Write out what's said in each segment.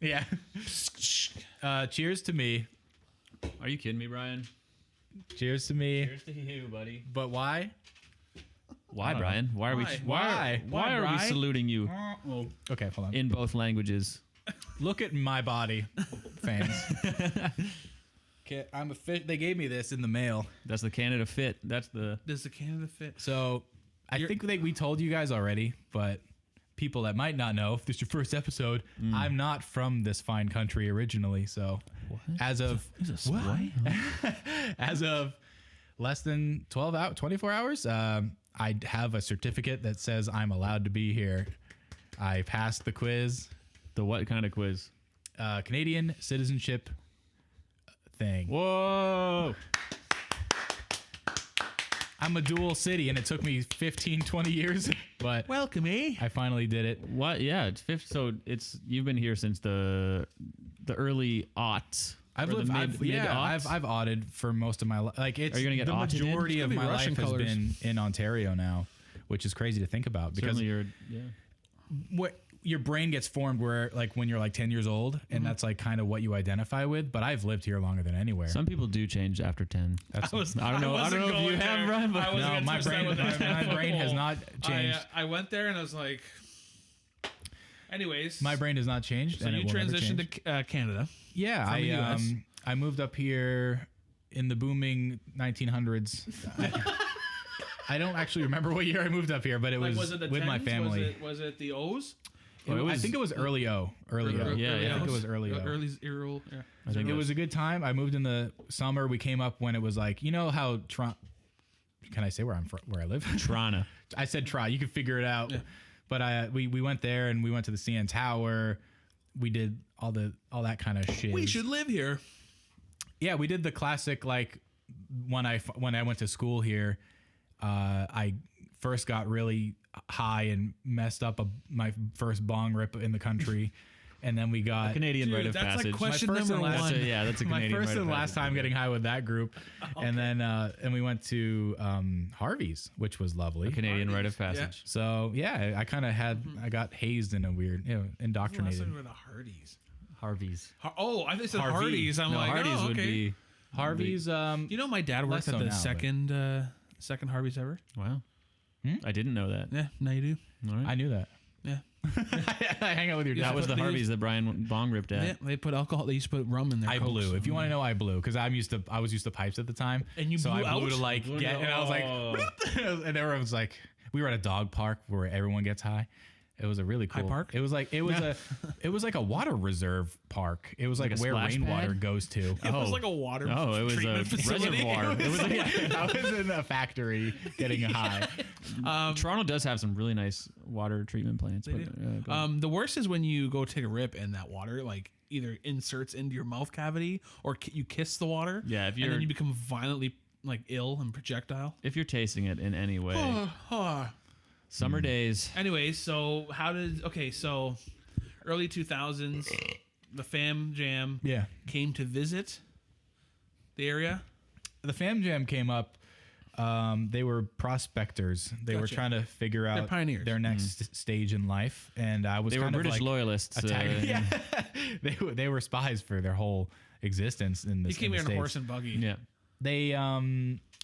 Yeah. Cheers to me. Are you kidding me, Brian? Cheers to me. Cheers to you, buddy. But why? Why, Brian? Why are we? Why? Why are we Brian? saluting you Okay, hold on. in both languages? Look at my body, fans. Okay, I'm a fit. They gave me this in the mail. That's the Canada Fit. That's the. Does the Canada fit? So I think we told you guys already, but people that might not know, if this is your first episode, I'm not from this fine country originally. So as of as of less than 24 hours, I have a certificate that says I'm allowed to be here. I passed the quiz. The what kind of quiz? Canadian Citizenship thing. Whoa! I'm a dual city, and it took me 15, 20 years, but Welcome, eh? I finally did it. What? Yeah, it's fifth. So you've been here since the early aughts. I've audited for most of my life. Like it's Are you gonna get the audited? majority It's of gonna be my Russian life has colors. been in Ontario now, which is crazy to think about because Certainly you're. Yeah. what your brain gets formed where like when you're like 10 years old, and that's like kind of what you identify with. But I've lived here longer than anywhere. Some people do change after 10. That's, I don't know if you have, Brian, but no, my brain has not changed. I went there and I was like, anyways. My brain has not changed. So and you it will never transitioned change. to Canada. Yeah, from the US. I moved up here in the booming 1900s. I don't actually remember what year I moved up here, but it was it the with my 10s? family. Was it the O's? I think it was early O. Early O. Yeah, I think it was early O. Early Earl. Yeah. I think It was a good time. I moved in the summer. We came up when it was like, you know how Toronto. Can I say where I'm from? Where I live? Toronto. I said try. You can figure it out. Yeah. But we went there and we went to the CN Tower. We did all that kind of shit. We should live here. Yeah, we did the classic like when I went to school here. I first got really high and messed up my first bong rip in the country, and then we got Canadian rite of that's passage. like question My first number and last- one. That's a my Canadian first rite of and last passage. time getting high with that group, and then and we went to Harvey's, which was lovely. Canadian rite of passage. So yeah, I kind of I got hazed in a weird, Last indoctrinated. time we were the Hardee's. Harvey's. I think it said Harvey. Hardee's. I'm No, like, Hardee's oh, would okay. be. Harvey's. You know, my dad worked Less at so the now, but- second Harvey's ever. Wow. I didn't know that. Yeah, now you do. All right. I knew that. Yeah. I hang out with your That dad. was the They Harvey's that Brian bong ripped at. Yeah, they put alcohol. They used to put rum in their I Cokes. blew. If you want to know, I blew because I was used to pipes at the time. And you so blew I blew out? to like Blew get, to- and I was like, oh. and everyone was like, we were at a dog park where everyone gets high. It was a really cool Park? It was like it was like a water reserve park. It was like, Like a where splash rainwater pad? goes to. It was like a water. Oh, it was a treatment facility. reservoir. It was I was in a factory getting high. Toronto does have some really nice water treatment plants. They but, do. The worst is when you go take a rip and that water like either inserts into your mouth cavity or you kiss the water. Yeah, if and you're- then you become violently like ill and projectile. if you're tasting it in any way, summer days. Anyways, so so early 2000s, the Fam Jam Yeah, came to visit the area. the Fam Jam came up. They were prospectors. They were Gotcha. trying to figure They're out pioneers. their next stage in life, and I was They were kind of British like loyalists. yeah, they were spies for their whole existence in this. He came in here the on a States. horse and buggy. yeah. They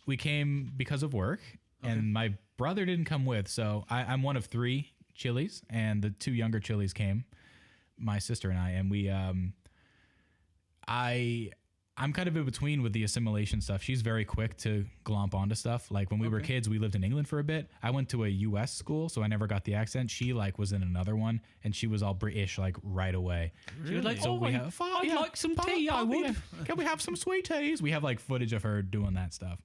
we came because of work, and my brother didn't come with. So I'm one of 3 Chili's, and the 2 younger Chili's came, my sister and I, and we I'm kind of in between with the assimilation stuff. She's very quick to glomp onto stuff. Like when we were kids, we lived in England for a bit. I went to a U.S. school, so I never got the accent. She like was in another one, and she was all British like right away. She was like, So we have, I'd like some tea, I would. Can we have some sweet teas? We have like footage of her doing that stuff.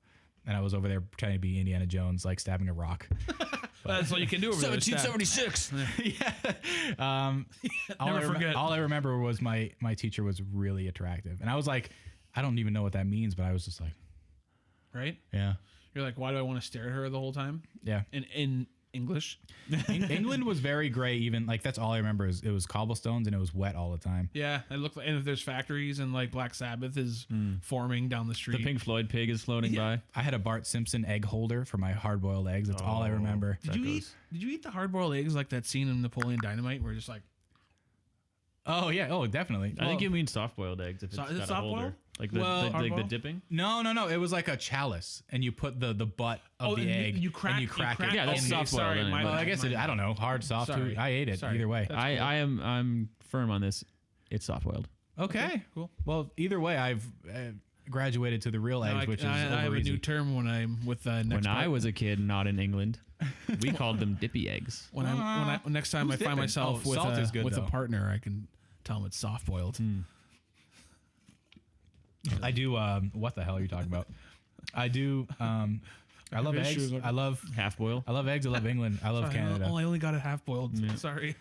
And I was over there trying to be Indiana Jones, like stabbing a rock. That's all you can do over there. 1776. Never forget. All I remember was my teacher was really attractive. And I was like, I don't even know what that means, but I was just like, Right? yeah. You're like, why do I want to stare at her the whole time? Yeah. In English? England was very gray, even like that's all I remember is it was cobblestones and it was wet all the time. Yeah, it looked like, and if there's factories and like Black Sabbath is forming down the street. The Pink Floyd pig is floating by. I had a Bart Simpson egg holder for my hard boiled eggs. That's all I remember. Did you eat the hard boiled eggs like that scene in Napoleon Dynamite where just like Oh yeah. Oh, definitely. I think you mean soft-boiled eggs if it's is it got a soft-boiled? holder. Like the, Well, like the hard-boiled? dipping. No. It was like a chalice, and you put the butt of the and egg. you crack it. Yeah, that's in- soft-boiled. Sorry, then. my Well, I bad, guess my I bad. don't know. Hard, soft. Sorry. I ate it Sorry. either way. I'm firm on this. It's soft-boiled. Okay. Cool. Well, either way, I've graduated to the real eggs, which is I have over a easy. new term when I'm with next. When I was a kid, not in England, we called them dippy eggs. when next time I Who's find dipping? myself Oh, with salt is good, with a though. partner, I can tell them it's soft boiled. I do. What the hell are you talking about? I do. I love eggs. Sugar. I love Half-boil. eggs. I love England. I love Canada. I only got it half boiled. Sorry.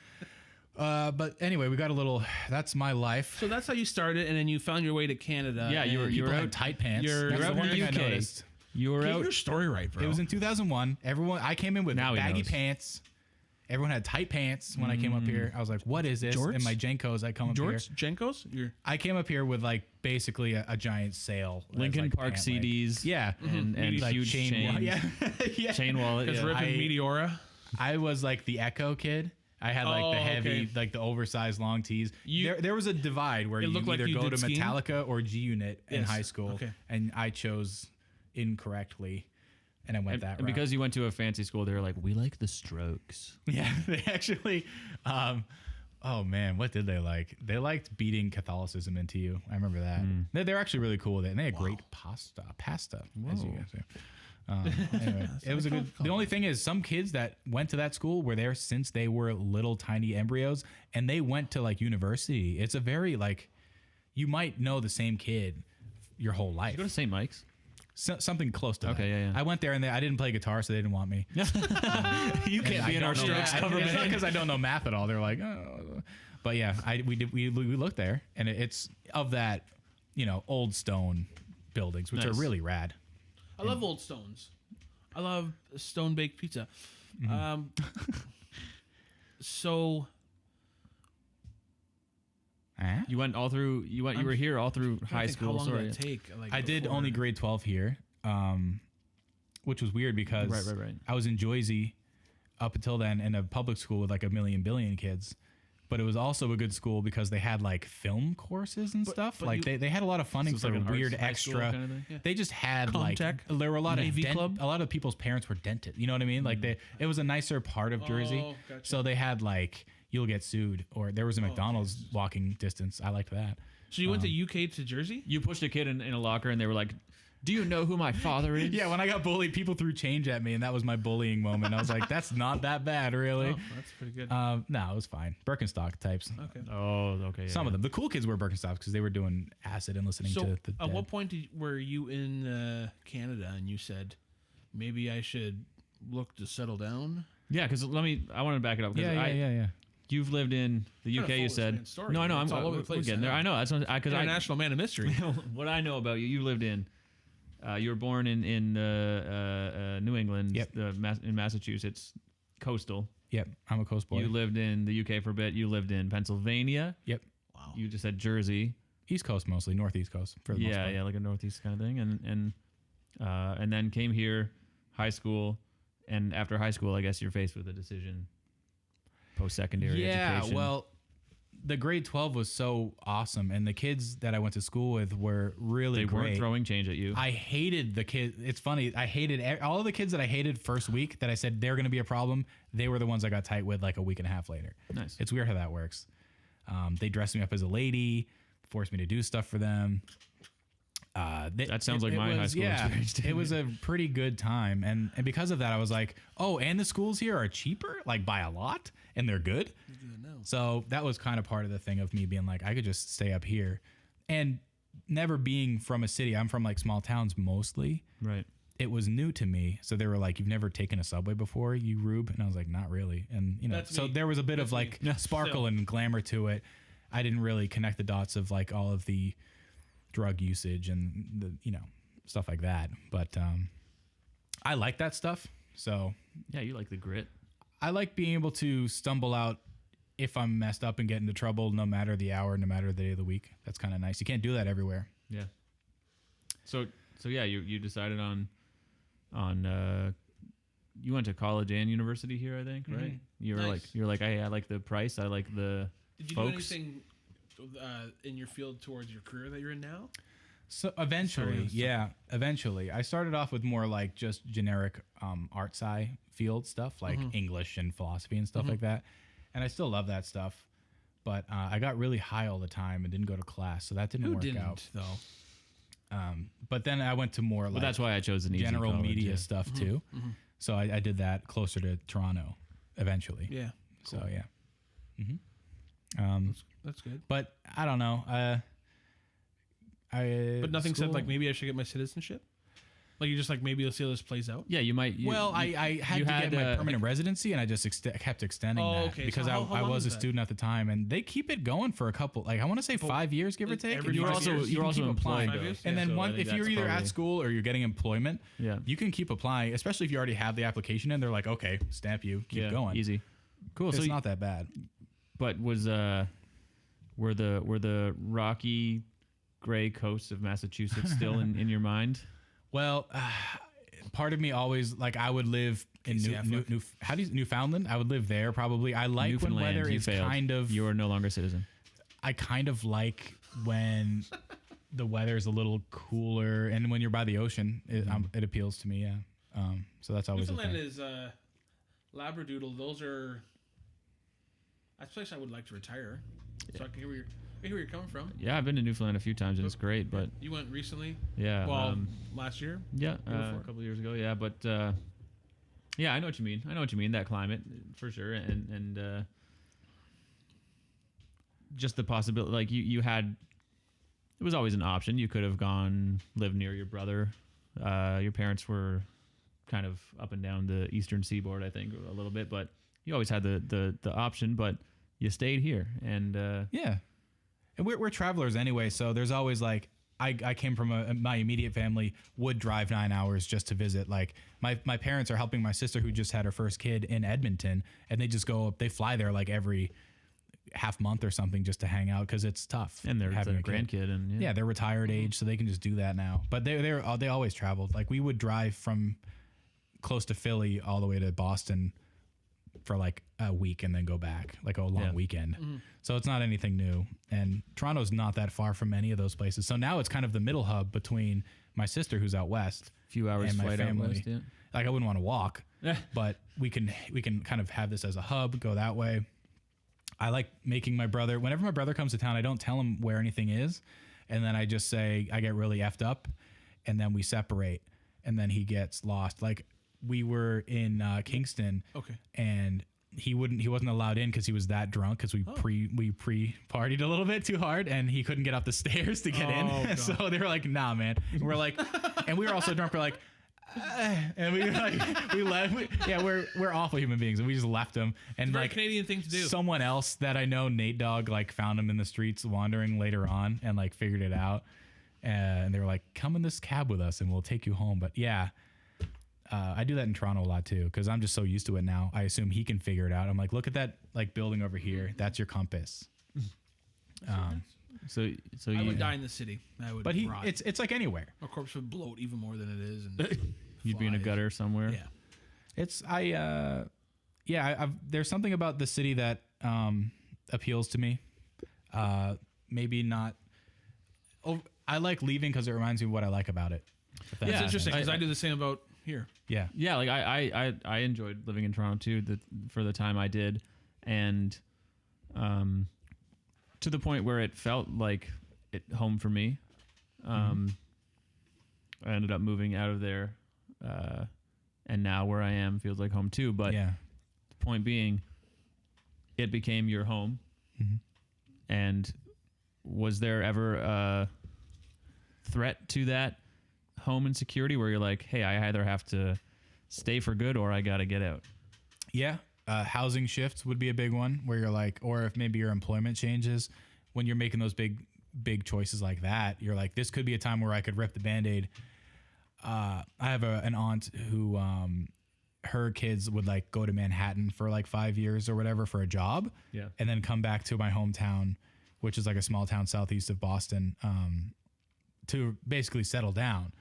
But anyway, we got a little. That's my life. So that's how you started, and then you found your way to Canada. Yeah, you were and you People were had out. tight pants. you're That's out the in one the thing I UK. noticed. You were Get out. your story right, bro. It was in 2001. I came in with Now he baggy knows. pants. Everyone had tight pants when I came up here. I was like, "What is this?" Jorts? In my Jenkos, I come up here. Jorts, Jenkos. You're I came up here with like basically a giant sail. as, Lincoln like, Park pant leg. CDs. Yeah, And like huge chain. chains. Yeah, yeah. Chain wallet. because Yeah. ripping Meteora. I was like the Echo kid. I had like Oh, the heavy, okay. like the oversized long tees. You- there was a divide where It you looked like either you go did to skiing? Metallica or G Unit in Yes. high school, Okay. and I chose incorrectly, and I went that And route. because you went to a fancy school, they were like, we like the Strokes. Yeah, they actually. Oh man, what did they like? They liked beating Catholicism into you. I remember that. They're actually really cool with it, and they had great pasta, as you guys say. Anyway, it was a good. The only thing is, some kids that went to that school were there since they were little tiny embryos, and they went to like university. It's a very like, you might know the same kid your whole life. You go to St. Mike's? Something close to Okay, that. yeah. I went there and I didn't play guitar, so they didn't want me. You can't be in our Strokes cover It's not band. because I don't know math at all. They're like, oh. But yeah, we looked there, and it's of that, old stone buildings, which are Nice. really rad. I love old stones. I love stone baked pizza. So Huh? You went all through. You were here all through high How school. long Sorry. did that take? Like, I did before- only grade 12 here, which was weird because Right. I was in Jersey up until then in a public school with like a billion kids. But it was also a good school because they had like film courses and stuff. but Like they had a lot of funding it's for like an weird arts high school extra. kind of thing? Yeah. They just had like Comtech, there were a lot of AV club. a lot of people's parents were dentists. You know what I mean? Like it was a nicer part of Jersey. Oh, gotcha. So they had like you'll get sued, or there was a McDonald's walking distance. I liked that. So you went to UK to Jersey? You pushed a kid in a locker, and they were like, "Do you know who my father is?" Yeah, when I got bullied, people threw change at me, and that was my bullying moment. I was like, that's not that bad, really. Oh, that's pretty good. No, it was fine. Birkenstock types. Okay. Oh, okay. Yeah, Some of them. The cool kids wear Birkenstocks because they were doing acid and listening So to the at Dead. what point were you in Canada and you said, maybe I should look to settle down? Yeah, because I want to back it up. 'Cause Yeah. You've lived in the Trying to UK. You follow this said man's story, no. I know. man. I'm It's all over the we're place, getting there. I I know. That's because International man of mystery. what I know about you. You lived in. You were born in New England. Yep. In Massachusetts, coastal. Yep. I'm a coast boy. You lived in the UK for a bit. You lived in Pennsylvania. Yep. Wow. You just said Jersey. East Coast mostly, Northeast Coast for the most part. Yeah, like a northeast kind of thing, and then came here, high school, and after high school, I guess you're faced with a decision. Post-secondary education. Well, the grade 12 was so awesome, and the kids that I went to school with were really they great. weren't throwing change at you. I hated the kids. It's funny. I hated all of the kids that I hated first week that I said they're going to be a problem. They were the ones I got tight with like a week and a half later. Nice. It's weird how that works. They dressed me up as a lady, forced me to do stuff for them. That sounds like my high school experience, too. It was a pretty good time. And because of that, I was like, oh, and the schools here are cheaper, like by a lot, and they're good. So that was kind of part of the thing of me being like, I could just stay up here. And never being from a city, I'm from like small towns mostly. Right. It was new to me. So they were like, you've never taken a subway before, you rube? And I was like, not really. And, That's so me. there was a bit of like me. sparkle and glamour to it. I didn't really connect the dots of like all of the drug usage and the, stuff like that. But I like that stuff. So Yeah, you like the grit. I like being able to stumble out if I'm messed up and get into trouble, no matter the hour, no matter the day of the week. That's kind of nice. You can't do that everywhere. Yeah. So yeah, you decided on you went to college and university here, I think, right? You were Nice. like, hey, I like the price, I like the Did you folks. do anything in your field towards your career that you're in now? So eventually. I started off with more like just generic art sci field stuff, like English and philosophy and stuff like that. And I still love that stuff. But I got really high all the time and didn't go to class, so that didn't work out. Though? But then I went to more like that's why I chose an easy general college, media stuff too. So I did that closer to Toronto eventually. Yeah. Cool. So yeah. That's good. But I don't know. But nothing said like maybe I should get my citizenship. Like you just like maybe you'll see how this plays out. Yeah, you might. I had to get my permanent residency, and I just kept extending that because so how I long was a is that? student at the time, and they keep it going for a couple. Like I want to say 5 years, give or take. every And five years? You're can also keep applying. employed, 5 years? And then so I think if you're that's either probably- at school or you're getting employment, Yeah. you can keep applying. Especially if you already have the application in, they're like, okay, stamp you, keep going. Easy. Cool. It's So not that bad. but were the rocky gray coasts of Massachusetts still in your mind? Well, part of me always like I would live in Newfoundland. I would live there probably. I like when Newfoundland, weather you is failed. kind of. You are no longer a citizen. I kind of like when the weather is a little cooler and when you're by the ocean. It appeals to me. Yeah. So that's always Newfoundland the thing. is Labradoodle. Those are. That's a place I would like to retire. So I can hear where you're coming from. Yeah, I've been to Newfoundland a few times and it's great, but You went recently. yeah. Well, last year. Yeah, Year a before. couple of years ago. Yeah, but yeah, I know what you mean. I know what you mean. That climate for sure, and just the possibility. Like you had, it was always an option. You could have gone live near your brother. Your parents were kind of up and down the eastern seaboard, I think, a little bit, but you always had the option. But you stayed here, and Yeah. And we're travelers anyway, so there's always like I came from my immediate family would drive 9 hours just to visit. Like my parents are helping my sister who just had her first kid in Edmonton, and they just go up. They fly there like every half month or something just to hang out because it's tough. and they're having a a kid. grandkid, and Yeah, they're retired age, so they can just do that now. But they always traveled. Like we would drive from close to Philly all the way to Boston for like a week and then go back, like a long weekend. So it's not anything new. And Toronto's not that far from any of those places. So now it's kind of the middle hub between my sister who's out west, few hours and my flight out family. west. Yeah. Like I wouldn't want to walk, but we can kind of have this as a hub, go that way. I like making whenever my brother comes to town, I don't tell him where anything is. And then I just say, I get really effed up and then we separate and then he gets lost. Like we were in Kingston and he wasn't allowed in because he was that drunk because we pre-partied a little bit too hard and he couldn't get up the stairs to get in. So they were like, nah, man. And we're like, and we were also drunk. We're like, and we left. We're awful human beings, and we just left him. And Very like Canadian thing to do. someone else that I know, Nate Dogg, like found him in the streets wandering later on, and like figured it out. And they were like, "Come in this cab with us, and we'll take you home." But yeah, I do that in Toronto a lot too, because I'm just so used to it now. I assume he can figure it out. I'm like, "Look at that like building over here. That's your compass." So I you would die in the city. I would. But rot. it's like anywhere. My corpse would bloat even more than it is, and you'd be in a flies. gutter somewhere. Yeah. It's there's something about the city that appeals to me. Maybe not. Oh, I like leaving because it reminds me of what I like about it. if that It's makes interesting sense. because I do the same about here. Yeah. Yeah, like I enjoyed living in Toronto too. For the time I did, and to the point where it felt like home for me. I ended up moving out of there, and now where I am feels like home too. But Yeah. the point being, it became your home. And was there ever a threat to that home and security where you're like, hey, I either have to stay for good or I got to get out? Yeah. Housing shifts would be a big one where you're like, or if maybe your employment changes, when you're making those big choices like that, you're like, this could be a time where I could rip the Band-Aid. I have an aunt who, her kids would like go to Manhattan for like 5 years or whatever for a job. Yeah. And then come back to my hometown, which is like a small town southeast of Boston, to basically settle down.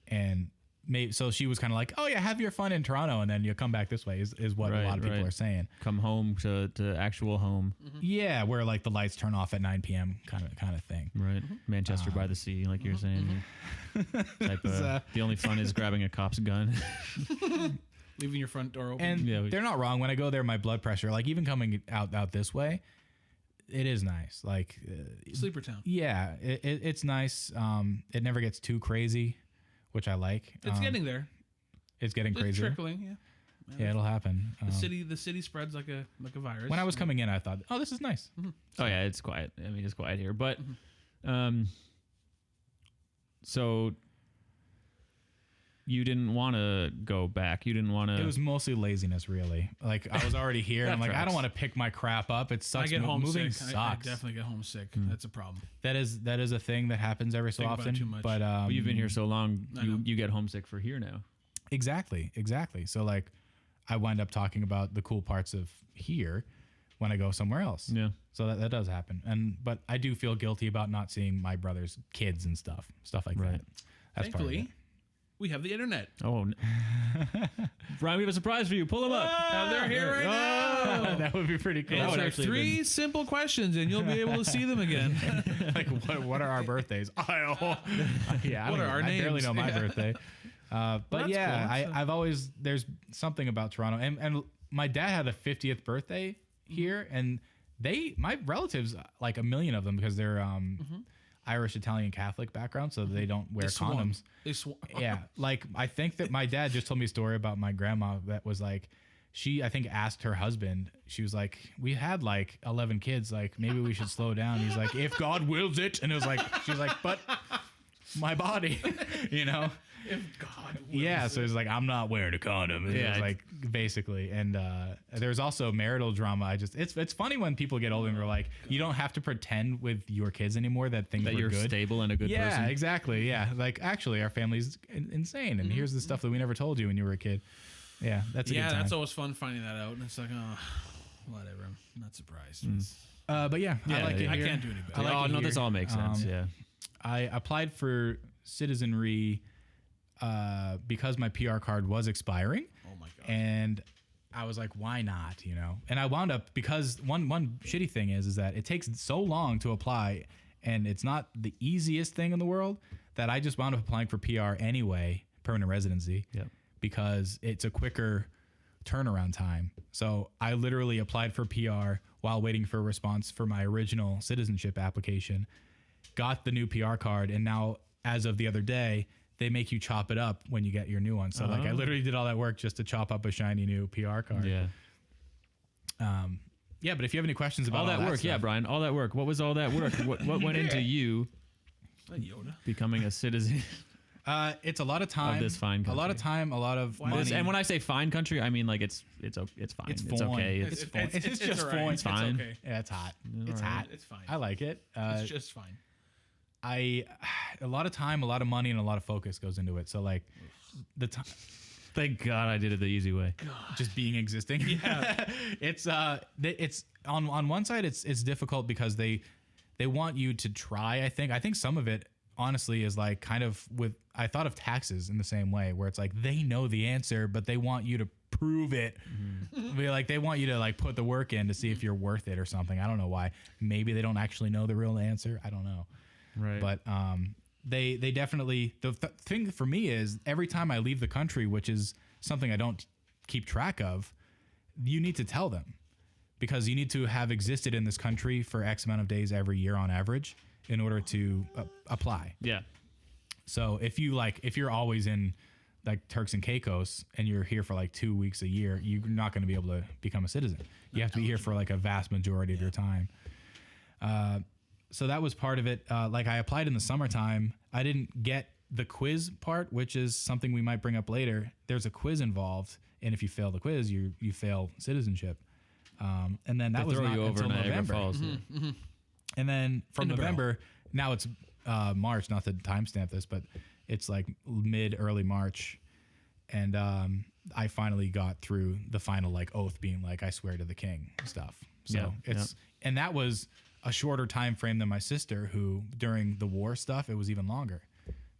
And maybe so she was kind of like, oh yeah, have your fun in Toronto and then you'll come back this way is what a lot of people are saying. Come home to actual home. Yeah, where like the lights turn off at 9 p.m. kind of thing. Right. Manchester by the sea, like you're saying. Type of, the only fun is grabbing a cop's gun. Leaving your front door open. And they're not wrong. When I go there, my blood pressure, like even coming out this way, it is nice. Like Sleeper town. Yeah, it's nice. It never gets too crazy, which I like. It's getting there. It's getting crazy. Trickling. Yeah, it'll happen. The city spreads like a virus. When I was coming in, I thought, oh, this is nice. Oh yeah, it's quiet. I mean, it's quiet here, but so you didn't want to go back. You didn't want to. It was mostly laziness, really. Like I was already here. And I'm like, I don't want to pick my crap up. It sucks. I get homesick. Moving sucks. I definitely get homesick. That's a problem. That is a thing that happens every so often. Too much. But you've been here so long, you get homesick for here now. Exactly. So like, I wind up talking about the cool parts of here when I go somewhere else. Yeah. So that does happen. But I do feel guilty about not seeing my brother's kids and stuff like that. That's Thankfully, we have the internet. Oh, Brian, we have a surprise for you. Pull them up. They're here right now. That would be pretty cool. Answer 3 simple questions, and you'll be able to see them again. Like, what are our birthdays? Yeah, What are our names? I barely know my birthday. But yeah, cool. I've always, there's something about Toronto. And my dad had a 50th birthday here, and my relatives, like a million of them, because they're Irish, Italian, Catholic background, so they don't wear condoms. They swarm. Yeah, like I think that my dad just told me a story about my grandma that was like, she I think asked her husband, she was like, we had like 11 kids, like maybe we should slow down. He's like, if God wills it. And it was like, she was like, but my body, you know. If God wills Yeah, it. so it's like, I'm not wearing a condom. It was like, basically. And there's also marital drama. It's funny when people get older and we're like, you don't have to pretend with your kids anymore that things That were you're good. stable and a good person. Yeah, exactly. Yeah, like actually our family's insane, and here's the stuff that we never told you when you were a kid. Yeah, that's a good time. that's always fun finding that out. And it's like, oh, whatever. I'm not surprised. But yeah, I like it I here. can't do any better. I like it this here. all makes sense. Yeah. I applied for citizenry because my PR card was expiring. Oh my God. And I was like, why not? You know? And I wound up, because one shitty thing is that it takes so long to apply, and it's not the easiest thing in the world, that I just wound up applying for PR anyway, permanent residency. Yep. Because it's a quicker turnaround time. So I literally applied for PR while waiting for a response for my original citizenship application, got the new PR card, and now, as of the other day, they make you chop it up when you get your new one. So like I literally did all that work just to chop up a shiny new PR card. Yeah. Yeah, but if you have any questions about All that work, stuff, Brian. All that work. What was all that work? What went into you Yoda. becoming a citizen? it's a lot of time. Of this fine a lot of country. time, a lot of money. And when I say fine country, I mean like it's fine. It's It's fine. okay. It's just all right. fine. It's fine. okay. Yeah, it's hot. It's all right. hot. It's fine. I like it. It's just fine. A lot of time, a lot of money, and a lot of focus goes into it. So like the time, Thank God I did it the easy way. just being existing. Yeah. it's on one side it's difficult because they want you to try. I think some of it honestly is like kind of with, I thought of taxes in the same way, where it's like they know the answer, but they want you to prove it. Like they want you to like put the work in to see if you're worth it or something. I don't know why. Maybe they don't actually know the real answer. I don't know. Right. But they definitely, the thing for me is every time I leave the country, which is something I don't keep track of, you need to tell them, because you need to have existed in this country for X amount of days every year on average in order to apply. Yeah. So if you're always in like Turks and Caicos and you're here for like 2 weeks a year, you're not going to be able to become a citizen. You have to be here for like a vast majority of your time. So that was part of it. Like I applied in the summertime. I didn't get the quiz part, which is something we might bring up later. There's a quiz involved, and if you fail the quiz, you fail citizenship. And then that was throw not you over until Niagara November. Falls. And then from In the November, now it's March. Not to timestamp this, but it's like early March, and I finally got through the final like oath, being like I swear to the king stuff. So and that was a shorter time frame than my sister, who during the war stuff, it was even longer.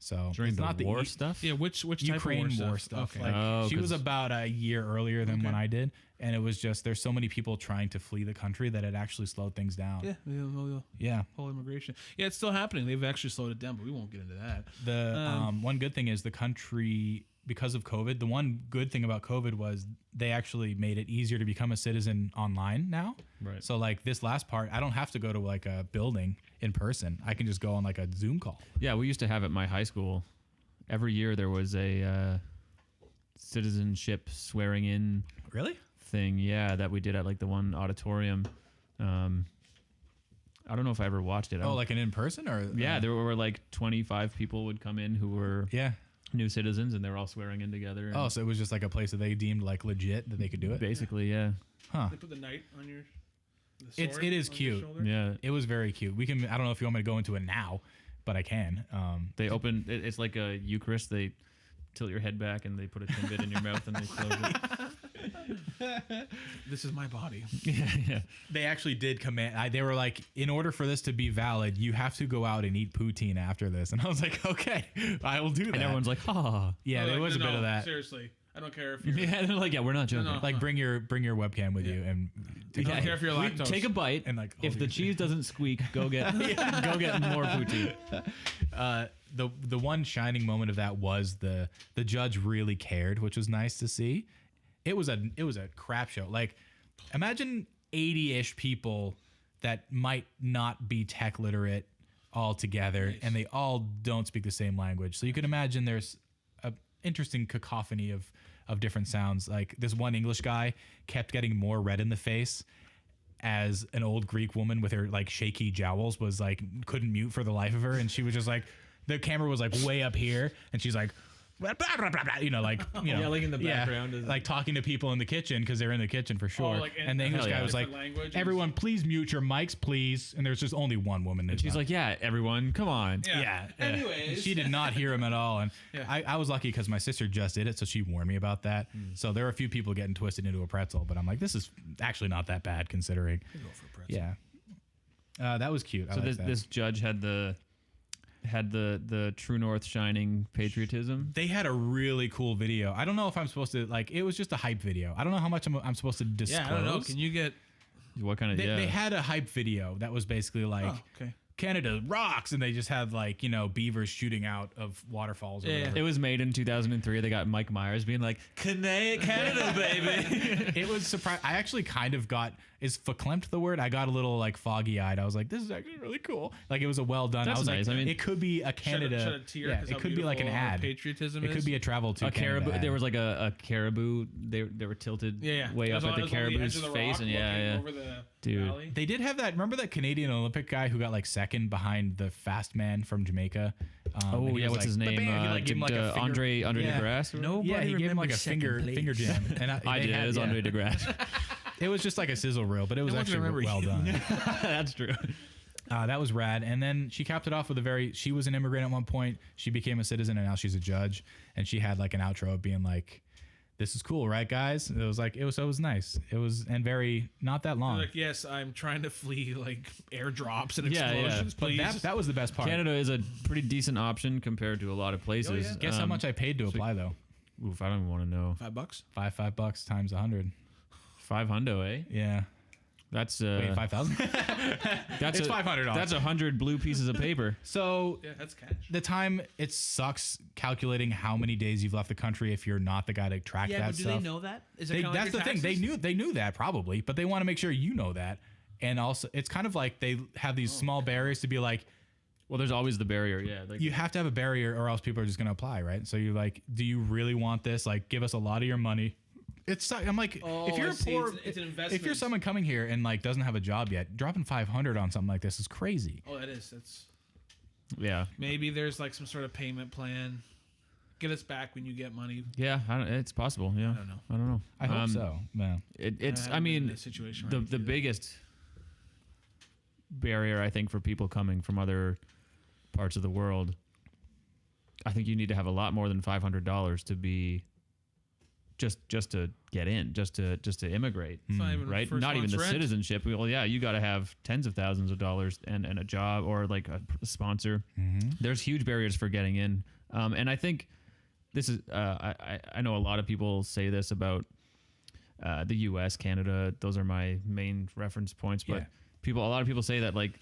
So During it's the not war the stuff. Yeah, which type Ukraine of war stuff. Okay. Like Oh, she was 'cause- about a year earlier than when Okay. I did, and it was just there's so many people trying to flee the country that it actually slowed things down. yeah, Yeah. whole immigration. Yeah, it's still happening. They've actually slowed it down, but we won't get into that. The one good thing is the country, because of COVID, the one good thing about COVID was they actually made it easier to become a citizen online now. Right. So like this last part, I don't have to go to like a building in person. I can just go on like a Zoom call. Yeah, we used to have at my high school. Every year there was a citizenship swearing in Really? thing. Yeah, that we did at like the one auditorium. I don't know if I ever watched it. I Oh, don't- like an in person or? yeah, there were like 25 people would come in who were Yeah. new citizens, and they were all swearing in together. and Oh, so it was just like a place that they deemed like legit that they could do it. basically, yeah, Huh. They put the knight on your. It is cute. yeah. It was very cute. We can. I don't know if you want me to go into it now, but I can. They open. It's like a Eucharist. They tilt your head back and they put a Timbit in your mouth and they close it. This is my body. yeah. They actually did command. They were like, in order for this to be valid, you have to go out and eat poutine after this. And I was like, okay, I will do that. And everyone's like, "Ha!" yeah, there was a bit of that. Seriously, I don't care if you're. Yeah, they're like, "Yeah, we're not joking." No. Like bring your webcam with you and I don't care if you're We- lactose. take a bite, And, like, if hold the your- cheese doesn't squeak, go get go get more poutine. The one shining moment of that was the judge really cared, which was nice to see. It was a crap show. Like, imagine 80-ish people that might not be tech literate all together, and they all don't speak the same language. So you can imagine there's a interesting cacophony of different sounds. Like this one English guy kept getting more red in the face as an old Greek woman with her like shaky jowls was like couldn't mute for the life of her, and she was just like the camera was like way up here, and she's like blah, blah, blah, blah, blah, Yelling in the background is- like talking to people in the kitchen because they're in the kitchen for sure. like, and the English hell guy yeah. was like, Different languages. "Everyone, please mute your mics, please." And there's just only one woman. And she's like, "Yeah, everyone, come on." yeah. Anyways. She did not hear him at all. And Yeah. I was lucky because my sister just did it, so she warned me about that. So there were a few people getting twisted into a pretzel, but I'm like, this is actually not that bad considering. Go for a pretzel. Yeah. That was cute. I So liked that. this judge had the true north shining patriotism. They had a really cool video. I don't know if I'm supposed to like. It was just a hype video. I don't know how much I'm supposed to disclose. Yeah, I don't know. Can you get? What kind of They had a hype video that was basically like Oh, okay. Canada rocks, and they just had like beavers shooting out of waterfalls. Or Yeah. whatever. It was made in 2003. They got Mike Myers being like, Canada, baby. It was surprising. I actually kind of got is verklempt the word. I got a little like foggy eyed. I was like, this is actually really cool. Like it was a well done. That's I was nice. like, I mean, it could be a Canada. Shed a tear. Yeah, 'cause it how could be like an beautiful our ad. Patriotism It is. could be a travel to A Canada caribou. ad. There was like a caribou. They were tilted way It up was at the on edge caribou's of the face, rock and looking yeah. Over the Dude. valley. They did have that. Remember that Canadian Olympic guy who got like second behind the fast man from Jamaica? Oh and he yeah, was what's like, his name? "Bam," he like gave him like a finger- Andre Yeah. DeGrasse. No. Yeah, he gave him like a remembers finger second finger place. jam, and I they did. had- It was yeah. Andre DeGrasse. It was just like a sizzle reel, but it was No one can actually remember well you. done. That's true. That was rad. And then she capped it off with she was an immigrant at one point. She became a citizen and now she's a judge. And she had like an outro of being like, "This is cool, right, guys?" It was like, it was nice. It was, and very, not that long. Like, yes, I'm trying to flee like airdrops and Yeah, yeah. explosions. But Please. that was the best part. Canada is a pretty decent option compared to a lot of places. Guess how much I paid to apply though? Oof, I don't even want to know. $5. $5 times 100. $500, eh? Yeah. That's Wait, 5,000? that's it's $500. That's 100 blue pieces of paper. So Yeah, that's cash. the time, it sucks calculating how many days you've left the country if you're not the guy to track Yeah, that but do stuff. they know that? Is it They- kinda like that's the your thing. taxes? They knew that probably, but they want to make sure you know that. And also, it's kind of like they have these small barriers to be like, Well, there's always the barrier. Yeah, like, you have to have a barrier or else people are just going to apply, right? So you're like, do you really want this? Like, give us a lot of your money. I'm like, Oh, if you're I a see. poor, It's an if investment. you're someone coming here and like doesn't have a job yet, dropping 500 on something like this is crazy. Oh, that is. That's yeah, maybe there's like some sort of payment plan. Get us back when you get money. yeah. It's possible. Yeah, I don't know. I hope so. Man. It's. haven't I been in mean, this situation the where I the do that. biggest barrier I think for people coming from other parts of the world, I think you need to have a lot more than $500 to be just to get in, just to immigrate, It's not even right? first Not even month's the rent. citizenship. Well, yeah, you got to have tens of thousands of dollars and a job or like a sponsor. There's huge barriers for getting in, and I think this is. I know a lot of people say this about the U.S., Canada. Those are my main reference points, but a lot of people say that like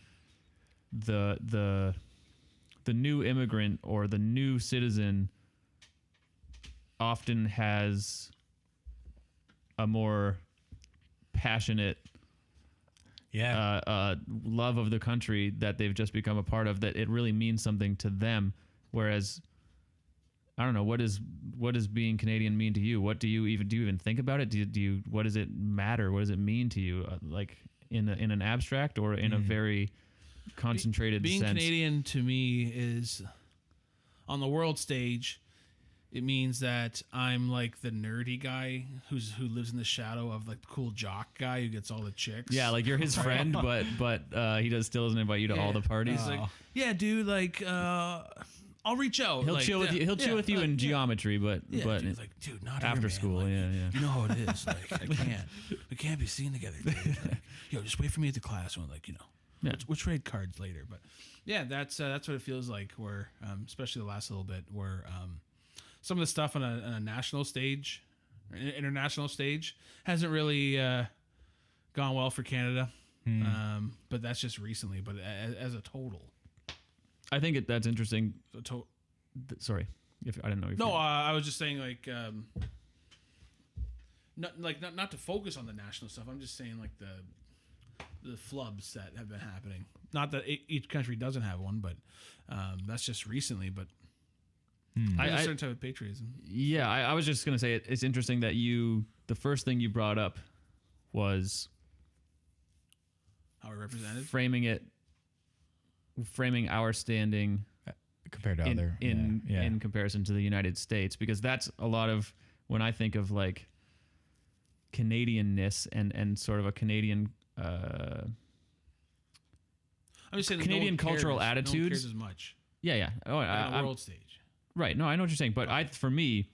the new immigrant or the new citizen often has a more passionate love of the country that they've just become a part of, that it really means something to them. Whereas, I don't know, what does being Canadian mean to you? What do you even think about it? Do you what does it matter? What does it mean to you? Like in an abstract or in a very concentrated being sense? Canadian to me is on the world stage. It means that I'm like the nerdy guy who lives in the shadow of like the cool jock guy who gets all the chicks. Yeah, like you're his friend, but he still doesn't invite you to all the parties. He's like, yeah, dude, like I'll reach out. He'll like, chill with you. He'll chill with you in geometry, but dude, it's like, dude, not after here, man. school, Like, yeah. You know how it is. Like, we can't be seen together, dude. Like, yo, just wait for me at the class and like, we'll trade cards later. But yeah, that's what it feels like. Where especially the last little bit, where some of the stuff on a national stage, or international stage, hasn't really gone well for Canada. But that's just recently. But as a total, I think that's interesting. Sorry, if I didn't know. No, I was just saying like, not to focus on the national stuff. I'm just saying like the flubs that have been happening. Not that each country doesn't have one, but that's just recently. But there's a certain type of patriotism. Yeah, I was just gonna say it's interesting that the first thing you brought up was How we're represented. Framing our standing compared to other in comparison to the United States, because that's a lot of when I think of like Canadianness and sort of a Canadian I'm just saying Canadian no one cultural cares. attitudes. No one cares as much Yeah. Oh, on the world stage. Right. No, I know what you're saying, but for me,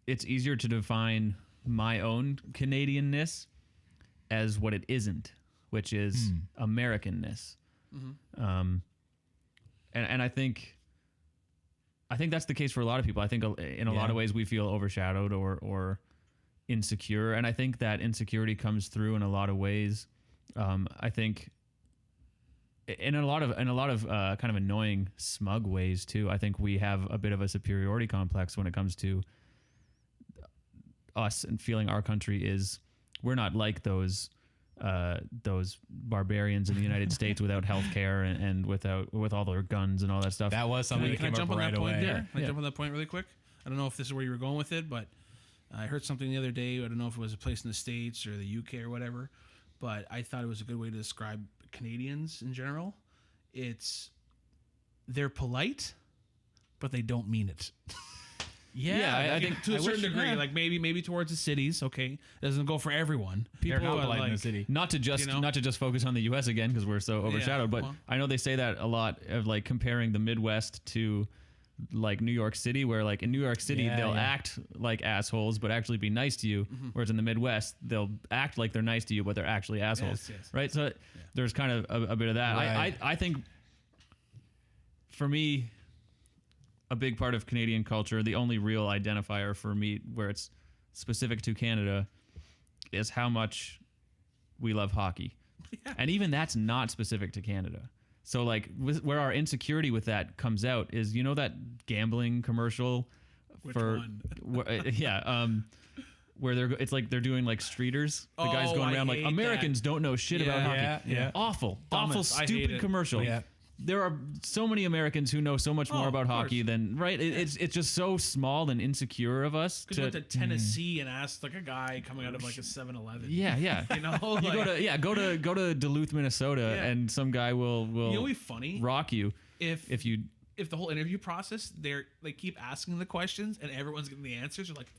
it's easier to define my own Canadianness as what it isn't, which is Americanness. And I think that's the case for a lot of people. I think in a lot of ways we feel overshadowed or insecure, and I think that insecurity comes through in a lot of ways. I think in a lot of kind of annoying, smug ways too. I think we have a bit of a superiority complex when it comes to us and feeling our country is, we're not like those barbarians in the United States without health care and with all their guns and all that stuff. That was something that Can I came jump up on right that point away. there? Can I jump on that point really quick? I don't know if this is where you were going with it, but I heard something the other day. I don't know if it was a place in the States or the UK or whatever, but I thought it was a good way to describe Canadians in general. They're polite, but they don't mean it. I think to a certain degree, like maybe towards the cities. Okay, it doesn't go for everyone. They're not but, polite in the like, city. Not to just focus on the U.S. again because we're so overshadowed, but well. I know they say that a lot of like comparing the Midwest to like New York City, where like in New York City they'll act like assholes but actually be nice to you, whereas in the Midwest they'll act like they're nice to you but they're actually assholes. Yes. Right? So there's kind of a bit of that. Right. I think for me, a big part of Canadian culture, the only real identifier for me where it's specific to Canada, is how much we love hockey. Yeah. And even that's not specific to Canada. So like where our insecurity with that comes out is, you know, that gambling commercial Which for one? where it's like they're doing like streeters. The guy's going I around like, hate Americans don't know shit about hockey. Yeah. Awful Dumbest. I hate stupid it. commercial. Yeah. There are so many Americans who know so much more about of hockey course. than It's just so small and insecure of us. Because you went to Tennessee and asked like a guy coming out of like a 7-Eleven. Yeah. You know, You like, go to Duluth, Minnesota, Yeah. and some guy will you know, what'd be funny rock you if if the whole interview process they keep asking the questions and everyone's getting the answers. You're like,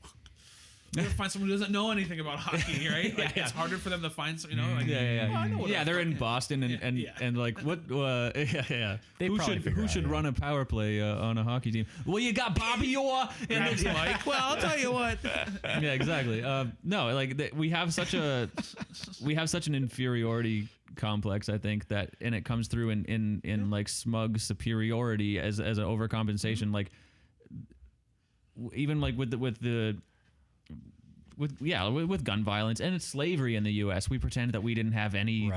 You ever find someone who doesn't know anything about hockey, right? Like it's harder for them to find, like, Yeah, they're in Boston and like what? Who should run a power play on a hockey team? Well, you got Bobby Orr and it's like, well, I'll tell you what. Yeah, exactly. No, like we have such an inferiority complex, I think, that, and it comes through in like smug superiority as an overcompensation, like even like with gun violence, and it's slavery in the U.S. We pretend that we didn't have any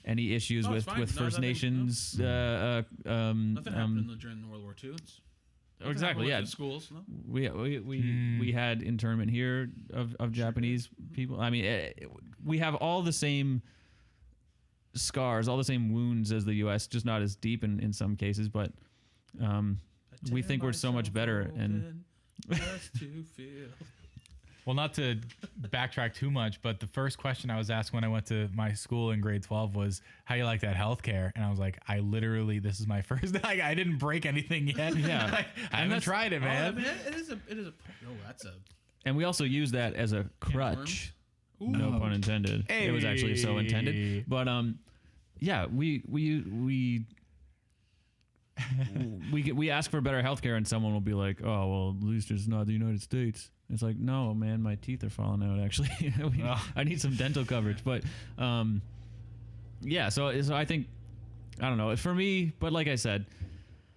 issues with First Nations. Nothing happened during World War II. Exactly. Yeah. Schools. No? We had internment here of Japanese people. I mean, we have all the same scars, all the same wounds as the U.S., just not as deep in some cases. But we think we're so much better. And just to feel. Well, not to backtrack too much, but the first question I was asked when I went to my school in grade 12 was, how you like that healthcare? And I was like, this is my first, like, I didn't break anything yet. Yeah. Like, I haven't tried it, man. And we also use that as a crutch. No pun intended. Hey. It was actually so intended. But, yeah, we ask for better healthcare, and someone will be like, "Oh, well, at least it's not the United States." It's like, no, man, my teeth are falling out. Actually, I need some dental coverage. But, yeah. So I think, I don't know, for me. But like I said,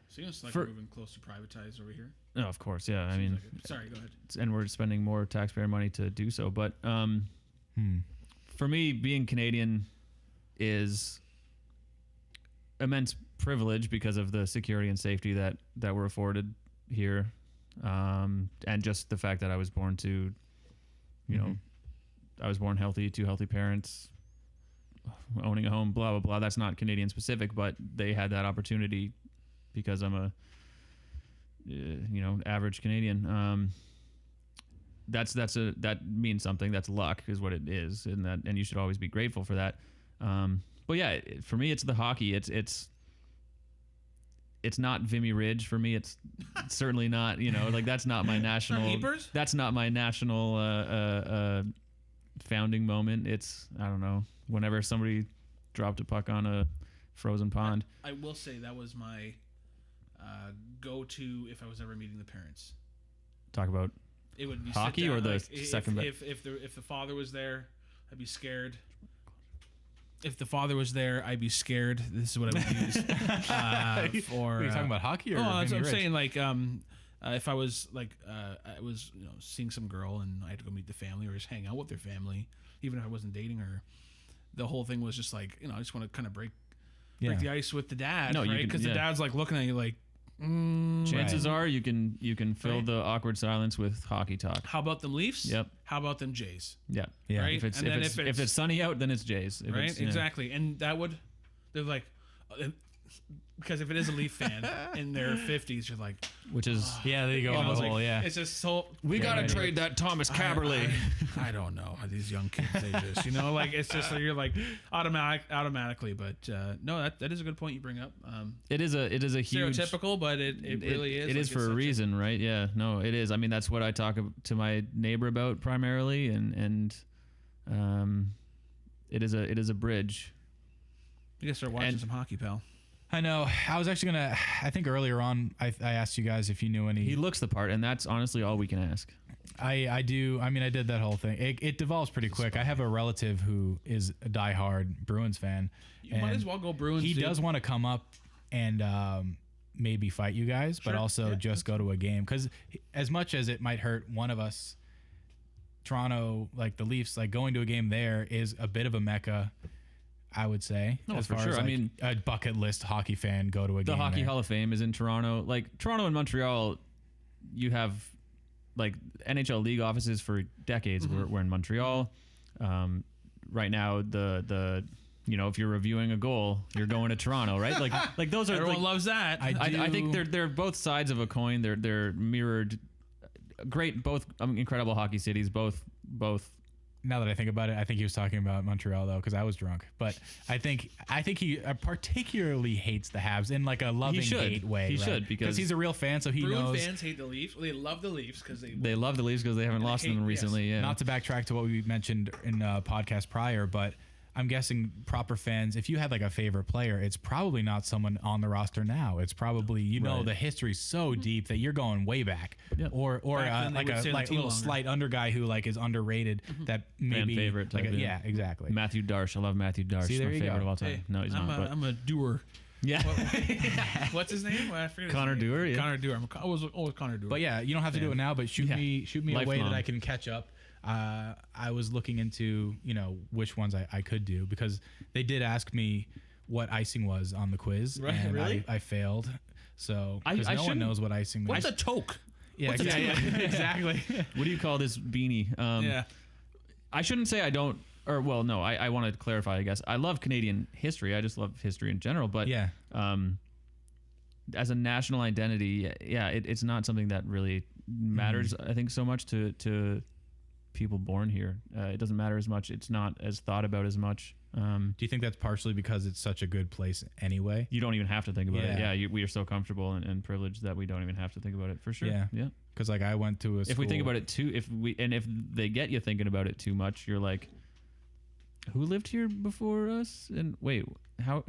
seems like we're moving close to privatized over here. No, of course, yeah. I mean, sorry, go ahead. And we're spending more taxpayer money to do so. But for me, being Canadian is immense privilege because of the security and safety that we're afforded here, and just the fact that I was born to, I was born healthy, 2 healthy parents, owning a home, blah blah blah. That's not Canadian specific, but they had that opportunity because I'm a average Canadian. That means something. That's luck, is what it is, and you should always be grateful for that. But yeah, for me, it's the hockey. It's not Vimy Ridge for me. It's certainly not, like that's not my national. That's not my national founding moment. It's, I don't know, whenever somebody dropped a puck on a frozen pond. I will say that was my go-to if I was ever meeting the parents. Talk about it would be hockey or the second. If the father was there, I'd be scared. If the father was there, I'd be scared. This is what I would use. Are you talking about hockey or? Oh, I'm saying like if I was like I was seeing some girl and I had to go meet the family or just hang out with their family, even if I wasn't dating her, the whole thing was just like I just want to kind of break the ice with the dad, right? Because the dad's like looking at you like. Chances are you can fill the awkward silence with hockey talk. How about them Leafs? Yep. How about them Jays? Yeah. Right? If it's sunny out, then it's Jays. Right? Exactly. And they're like, because if it is a Leaf fan in their 50s, you're like, which is there you go. It's just so we gotta trade that Thomas Caberlet. I don't know how these young kids, they just like it's just you're like automatically. But no, that is a good point you bring up. It is a huge stereotypical, but it really is. It is for a reason, right? Yeah, no, it is. I mean, that's what I talk to my neighbor about primarily, and it is a bridge. You gotta start watching some hockey, pal. I know. I was actually gonna. I think earlier on, I asked you guys if you knew any. He looks the part, and that's honestly all we can ask. I do. I mean, I did that whole thing. It devolves pretty quick. I have a relative who is a diehard Bruins fan. You might as well go Bruins. He does want to come up and maybe fight you guys, but also just go to a game. Because as much as it might hurt one of us, Toronto, like the Leafs, like going to a game there is a bit of a mecca. I would say, no, as for far sure. as like, I mean, a bucket list hockey fan go to a game. The Hockey there. Hall of Fame is in Toronto. Like Toronto and Montreal, you have like NHL league offices for decades. We're in Montreal. Right now, the if you're reviewing a goal, you're going to Toronto, right? Like those are everyone loves that. I think they're both sides of a coin. They're mirrored. Great, both incredible hockey cities. Both Now that I think about it, I think he was talking about Montreal though, because I was drunk. But I think he particularly hates the Habs in like a loving hate way. He right? should, because he's a real fan, so he Bruin knows. fans hate the Leafs. They love the Leafs because They love the Leafs because they haven't lost them recently. Yeah. Not to backtrack to what we mentioned in podcast prior, but I'm guessing proper fans, if you had like a favorite player, it's probably not someone on the roster now. It's probably, the history's so deep that you're going way back. Yep. Back then Like they would a stay on the like team little longer. slight under guy who like is underrated that maybe Fan favorite like type, yeah, exactly. Matthew Darsh. I love Matthew Darsh. See, there My you favorite go. of all time. Hey, No, he's not. But I'm a doer. yeah. What's his name? I forget his Connor name. Dewar, yeah. Connor Dewar. I was always Connor Dewar. But yeah, you don't have to do it now, but shoot me a way Lifelong. that I can catch up. I was looking into, which ones I could do, because they did ask me what icing was on the quiz. Right, and really? I failed. So, I because no one shouldn't- knows what icing What's means. a toque? Yeah, what's a exactly. exactly. What do you call this beanie? Yeah. I shouldn't say I don't. Or well, no. I want to clarify. I guess I love Canadian history. I just love history in general. But Yeah. As a national identity, it's not something that really matters. I think so much to people born here. It doesn't matter as much. It's not as thought about as much. Do you think that's partially because it's such a good place anyway? You don't even have to think about it. Yeah. Yeah, we are so comfortable and privileged that we don't even have to think about it, for sure. Yeah. Yeah. Because like I went to a school. If we think about it too, if they get you thinking about it too much, you're like, who lived here before us? And wait, how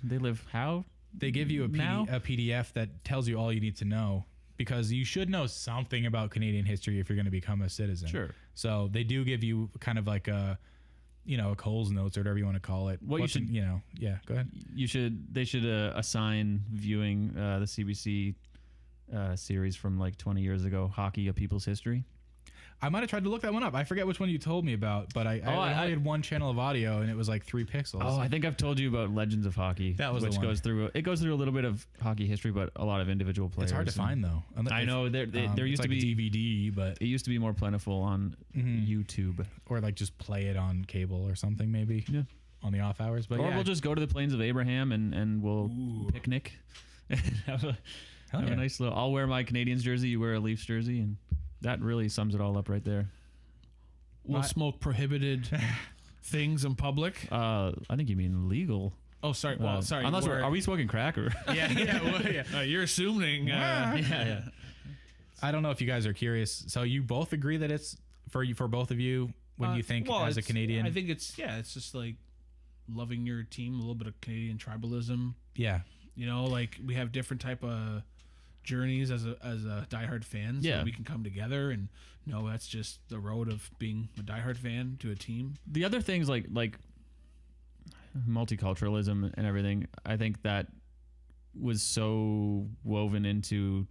they live? How They give you a now? PDF that tells you all you need to know, because you should know something about Canadian history if you're going to become a citizen. Sure. So they do give you kind of like a Coles Notes or whatever you want to call it. What you should- yeah, go ahead. They should assign viewing the CBC series from like 20 years ago, Hockey: A People's History. I might have tried to look that one up. I forget which one you told me about, but I only had one channel of audio and it was like 3 pixels. Oh, I think I've told you about Legends of Hockey. That was the which one. goes through a little bit of hockey history, but a lot of individual players. it's hard to find though. I know there used it's to like be DVD, but It used to be more plentiful on YouTube. or like just play it on cable or something maybe. Yeah. On the off hours, but Or yeah, we'll just go to the Plains of Abraham and we'll Ooh. picnic. have a Hell have yeah. a nice little. I'll wear my Canadians jersey. You wear a Leafs jersey, and that really sums it all up right there. We'll smoke prohibited things in public. I think you mean legal. Oh, sorry. Well, sorry. Unless are we smoking crack or? yeah. You're assuming. yeah. I don't know if you guys are curious. So you both agree that it's for both of you when you think as a it's- Canadian? I think it's just like loving your team, a little bit of Canadian tribalism. yeah. Like we have different type of journeys as a diehard fans. Yeah. So we can come together and that's just the road of being a diehard fan to a team. The other things like multiculturalism and everything, I think that was so woven into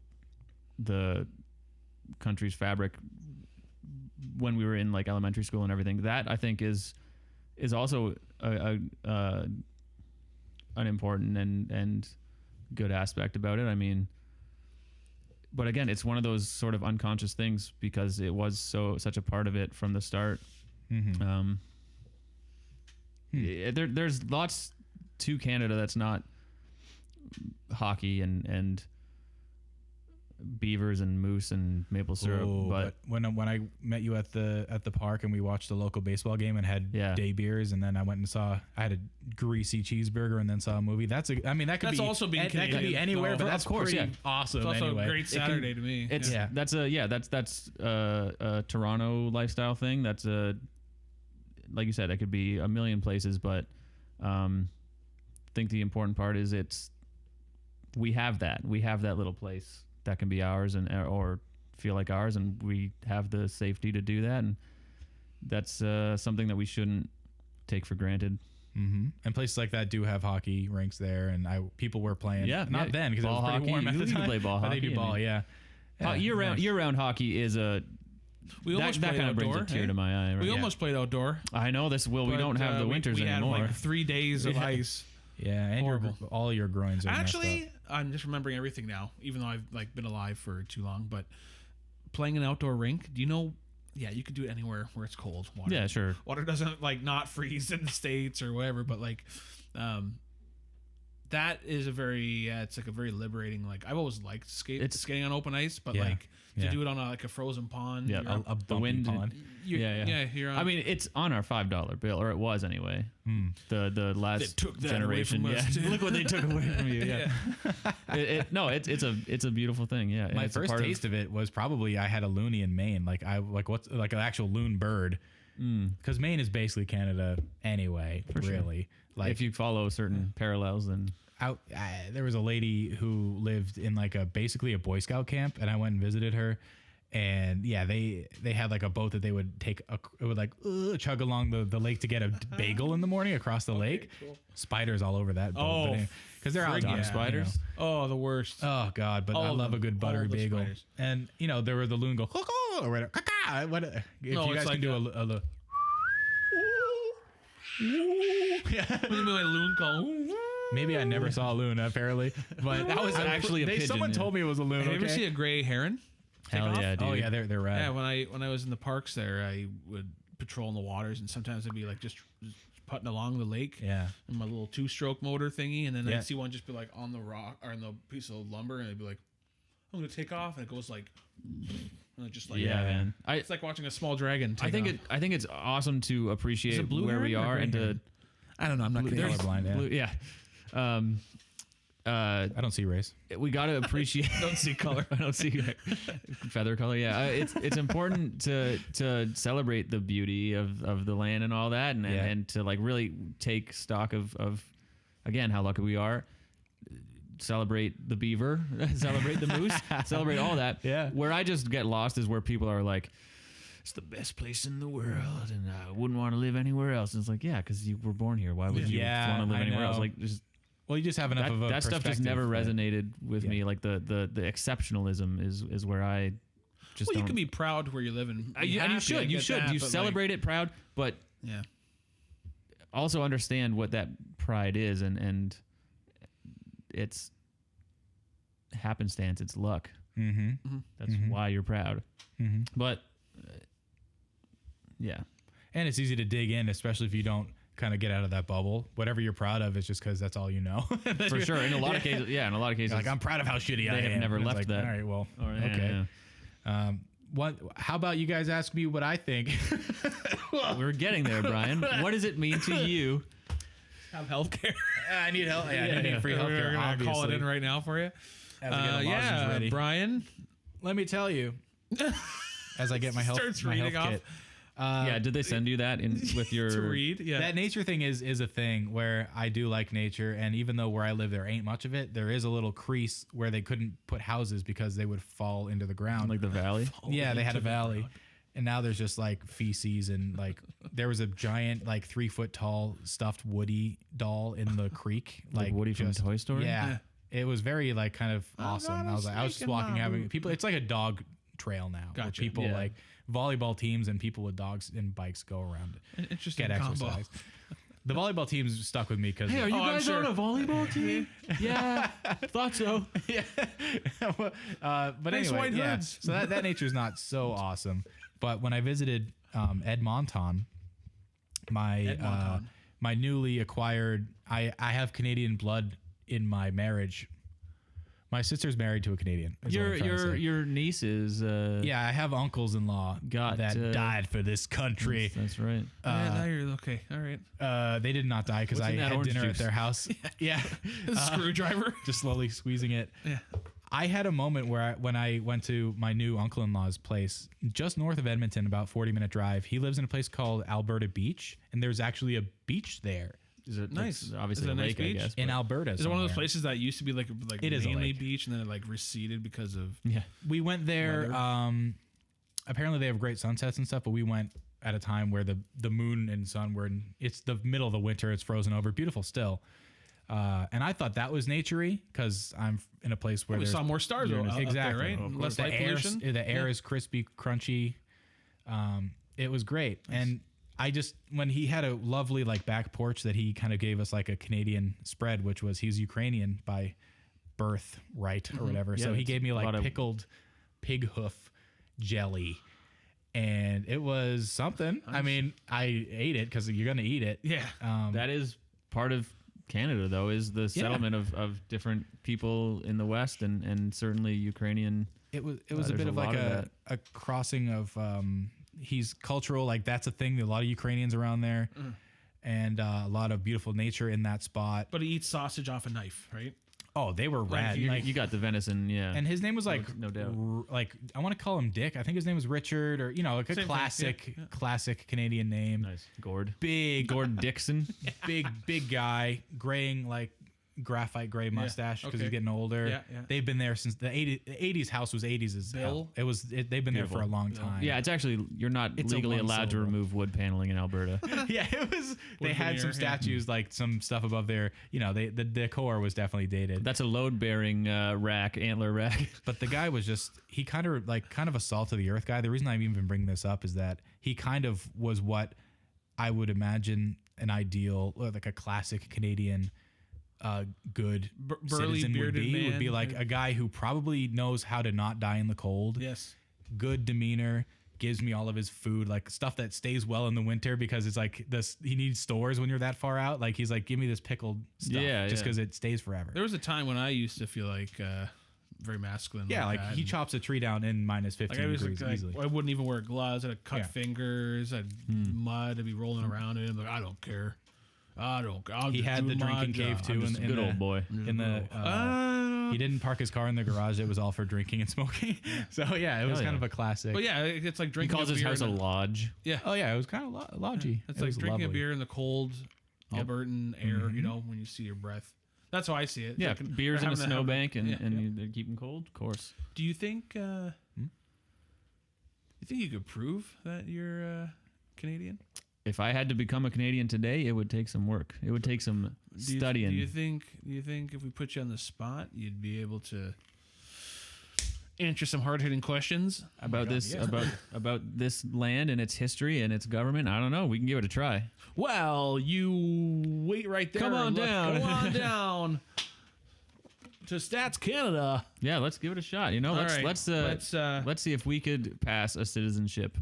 the country's fabric when we were in like elementary school and everything. That I think is also an important and good aspect about it. I mean, but again, it's one of those sort of unconscious things because it was such a part of it from the start. Mm-hmm. There's lots to Canada that's not hockey and beavers and moose and maple syrup. But when I met you at the park and we watched a local baseball game and had day beers, and then I went and I had a greasy cheeseburger and then saw a movie. That could That's be also being that could be Canadian. anywhere, but Of that's course, pretty yeah. awesome. It's also anyway. a great Saturday to me. It's Yeah. that's a Toronto lifestyle thing. That's like you said, that could be a million places, but I think the important part is we have that little place that can be ours or feel like ours, and we have the safety to do that, and that's something that we shouldn't take for granted. Mm-hmm. And places like that do have hockey rinks there, and people were playing. Not then because it was Ball pretty hockey, warm at you the can time. play ball but hockey, they do ball, yeah. Year-round hockey is We almost that played kind of outdoor. brings a tear to my eye. Right? We almost played outdoor. I know this. Well, we but, don't have the winters we anymore. had like 3 days of ice. Yeah, and Horrible. all your groins are messed Actually, I'm just remembering everything now, even though I've like been alive for too long. But playing an outdoor rink, do you know? Yeah, you can do it anywhere where it's cold. Water. Yeah, sure. Water doesn't like not freeze in the States or whatever, but like, that is a very it's like a very liberating. Like I've always liked skating on open ice, but like to do it on like a frozen pond. Yeah, a the wind pond. You're on, I mean, it's on our $5 bill, or it was anyway. The last they took that generation. away from us, too. Look what they took away from you. Yeah. It's a beautiful thing. Yeah. My first taste of it was probably I had a loony in Maine. Like what's like an actual loon bird. Because Maine is basically Canada anyway. Really, like if you follow certain parallels, then there was a lady who lived in like basically a Boy Scout camp, and I went and visited her. And yeah, they had like a boat that they would take. It would like chug along the lake to get a bagel in the morning across the lake. Cool. Spiders all over that boat. Because they're outdoor spiders. You know. Oh, the worst. Oh God, but I love a good buttery bagel. Spiders. And you know there were the loon go or whatever. What if you guys can do a yeah. What do you mean like loon call? Maybe I never saw a loon apparently, but that was actually a pigeon. Someone told me it was a loon. Have you ever see a gray heron? Hell yeah, dude. Oh yeah, they're rad. Yeah, when I was in the parks there, I would patrol in the waters, and sometimes I'd be like just putting along the lake. Yeah. In my little 2-stroke motor thingy, and then I'd see one just be like on the rock or on the piece of lumber, and I'd be like, I'm gonna take off, and it goes like, and it just like man. It's like watching a small dragon. I think it's awesome to appreciate where we are and to. I don't know. I'm not colorblind. Yeah. I don't see race. We got to appreciate. Don't see color. I don't see feather color. Yeah, it's important to celebrate the beauty of the land and all that, and to like really take stock of again how lucky we are. Celebrate the beaver, celebrate the moose, celebrate all that. Yeah. Where I just get lost is where people are like, it's the best place in the world, and I wouldn't want to live anywhere else. And it's like, yeah, because you were born here. Why would you want to live anywhere else? Like, just. Well, you just have enough of a that stuff just never resonated with me. Like the exceptionalism is where I just. Well, you can be proud where you live and you should. You celebrate it proud, but also understand what that pride is, and it's happenstance. It's luck. That's why you're proud. But yeah, and it's easy to dig in, especially if you don't kind of get out of that bubble. Whatever you're proud of is just because that's all you know. For sure. In a lot of cases, like I'm proud of how shitty I am. They have never left like, that. All right, well, okay. Yeah. How about you guys ask me what I think? We're getting there, Brian. What does it mean to you? Have healthcare. I need help. I need free healthcare. We're gonna call it in right now for you. Ready. Brian. Let me tell you. As I get my health, starts my reading health off. kit. Did they send you that with your to read? Yeah, that nature thing is a thing where I do like nature, and even though where I live there ain't much of it, there is a little crease where they couldn't put houses because they would fall into the ground. Like the valley? Yeah, they had a valley, and now there's just like feces and like there was a giant like 3 foot tall stuffed Woody doll in the creek, like Woody from Toy Story. Yeah, it was very like kind of awesome. I was just walking, having people. It's like a dog trail now. Where people like volleyball teams and people with dogs and bikes go around it. Interesting get combo. exercise. The volleyball team's stuck with me because hey, are you guys on a volleyball team? Yeah, thought so. Yeah, but nice anyway, white hoods. So that nature's not so awesome. But when I visited Edmonton, my newly acquired, I have Canadian blood in my marriage. My sister's married to a Canadian. Your niece is. Yeah, I have uncles-in-law that died for this country. That's right. Now you're okay. All right. They did not die because I had dinner at their house. Yeah. Screwdriver. Just slowly squeezing it. Yeah. I had a moment where when I went to my new uncle-in-law's place, just north of Edmonton, about 40-minute drive. He lives in a place called Alberta Beach, and there's actually a beach there. Is it nice? Obviously, is it a nice lake, beach? I guess. In Alberta. Is it one of those places that used to be like it is mainly beach and then it like receded because of? Yeah. We went there. Apparently, they have great sunsets and stuff, but we went at a time where the moon and sun were in. It's the middle of the winter. It's frozen over. Beautiful still. And I thought that was nature-y because I'm in a place where we saw more stars. Exactly. Up there, right? Less light pollution. The air is crispy, crunchy. It was great. Nice. And I just, when he had a lovely like back porch that he kind of gave us like a Canadian spread, which was he's Ukrainian by birth, right, or whatever. Yeah, so he gave me like pickled pig hoof jelly. And it was something. I mean, I ate it because you're going to eat it. Yeah. That is part of Canada, though, is the settlement of different people in the West and certainly Ukrainian. It was a there's bit a of lot like of a crossing of he's cultural, like that's a thing. A lot of Ukrainians around there, and a lot of beautiful nature in that spot. But he eats sausage off a knife, right? Oh, they were rad. You got the venison, yeah. And his name was like, no doubt. Like I want to call him Dick. I think his name was Richard, or like a Same classic, thing, yeah. classic Canadian name. Nice. Gord Big, Dixon. big guy, graying like graphite gray mustache because he's getting older. Yeah, yeah. They've been there since the 80s. The 80s house was 80s as Bill? hell. They've been there for a long time. Yeah, it's actually you're not It's a legally one allowed to syllable. remove wood paneling in Alberta. Yeah, it was. They had some veneer, yeah. statues, like some stuff above there. The decor was definitely dated. That's a load bearing antler rack. But the guy was he kind of a salt of the earth guy. The reason I'm even bringing this up is that he kind of was what I would imagine an ideal, like a classic Canadian good Burly, citizen would bearded be. man. Would be like a guy who probably knows how to not die in the cold. Yes. Good demeanor, gives me all of his food, like stuff that stays well in the winter because it's like this. He needs stores when you're that far out. Like he's like, give me this pickled stuff, just because it stays forever. There was a time when I used to feel like very masculine. Yeah, like that. he chops a tree down in minus 15 Like I was degrees like, easily. I wouldn't even wear gloves. I'd have cut Yeah. fingers. I'd mud. I'd be rolling around in it. Like I don't care. I'll He just had do the my drinking cave job. too. I'm just in a Good the, old boy. In the he didn't park his car in the garage. It was all for drinking and smoking. So yeah, it was Hell kind yeah. of a classic. But yeah, it's like He drinking. calls a his beer house a in lodge. yeah. Oh yeah, it was kind of lodgy. It's It like was drinking a lovely. beer in the cold Albertan air. When you see your breath. That's how I see it. Yeah, Like, beers in a having to have- snowbank and, yeah, and yeah. they keep them cold, of course. Do you think? You think you could prove that you're Canadian? If I had to become a Canadian today, it would take some work. It would take some studying. Do you think if we put you on the spot, you'd be able to answer some hard hitting questions about about this land and its history and its government? I don't know. We can give it a try. Well, you wait right there. Come on and down. Go on down to Stats Canada. Yeah, let's give it a shot. Let's see if we could pass a citizenship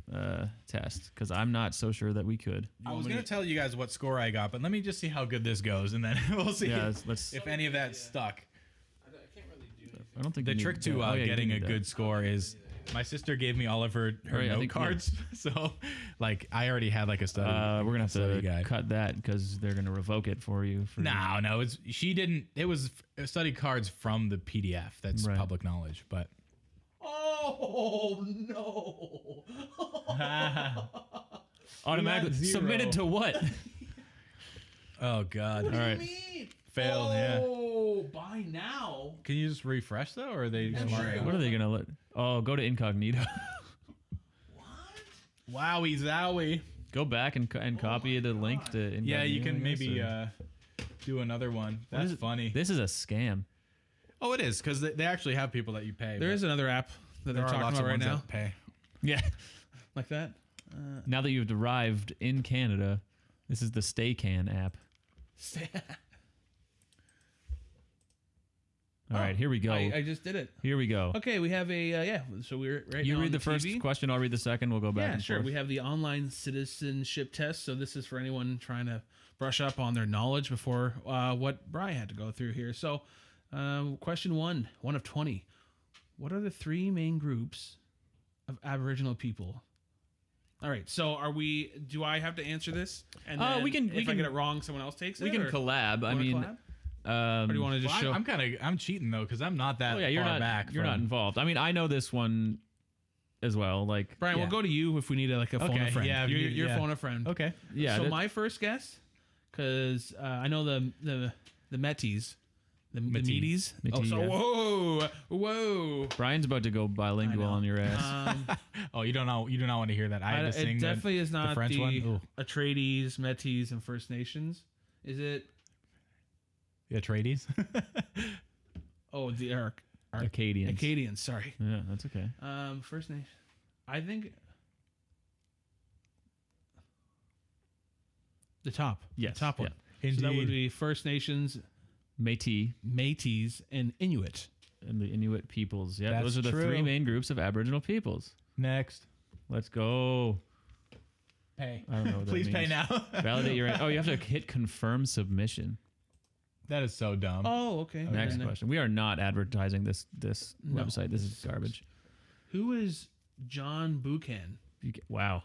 test, because I'm not so sure that we could. I was gonna tell you guys what score I got, but let me just see how good this goes, and then we'll see Yeah, let's. if any of that stuck. I don't think The you trick need to that. Oh, yeah, you getting do a need good that. score is my sister gave me all of her Right, I note think- cards, so like I already had like a study. We're gonna have study to guide. cut that because they're gonna revoke it for you. No, she didn't. It was study cards from the PDF. That's Right. public knowledge, but. Oh no! Automatically zero. submitted to what? Oh God! All right. Failed. Yeah. Oh, by now. Can you just refresh though, or are they smart? What are they gonna let? Oh, go to incognito. Wowie zowie. Go back and copy the link to incognito. Yeah, you I can guess, maybe or- do another one. That's funny. This is a scam. Oh, it is because they actually have people that you pay. There is another app that they're talking about right now, Pay. Yeah. like that. Now that you've arrived in Canada, this is the StayCan app. All right, here we go. I just did it. Here we go. Okay, we have a So we're right You now read on the first TV. question, I'll read the second. We'll go back Yeah, and sure. forth. We have the online citizenship test. So this is for anyone trying to brush up on their knowledge before what Bri had to go through here. So, question one of 20. What are the three main groups of Aboriginal people? All right. So do I have to answer this? And then we can- if we I can- get it wrong, someone else takes it? we can or- collab. I Wanna mean, collab? Or do you want to just show? I'm cheating though because I'm not that oh yeah, you're far not back. You're not involved. I mean, I know this one as well. Like, Brian, yeah. we'll go to you if we need a phone Okay, a friend. yeah, You're yeah. phone a friend. Okay. yeah. So that- my first guess, because I know the Metis, the Metis. Métis, Oh, so yeah. whoa. Brian's about to go bilingual I know. on your ass. Oh, you do not want to hear that. I had to It sing definitely is not the French one. Ooh. Atreides, Metis, and First Nations. Is it? The Atreides. Oh, the Acadians. Acadians. Sorry. Yeah, that's okay. First Nation. I think the top. Yes, The top one. yeah. So that would Indeed. be First Nations, Métis Métis, and Inuit. and the Inuit peoples. Yeah, That's those are the true. three main groups of Aboriginal peoples. Next. Let's go. Pay. I don't know what that Please pay means. now. Validate your. Oh, you have to hit confirm submission. That is so dumb. Oh, okay. Next question. We are not advertising this website. This is garbage. Who is John Buchan? Wow.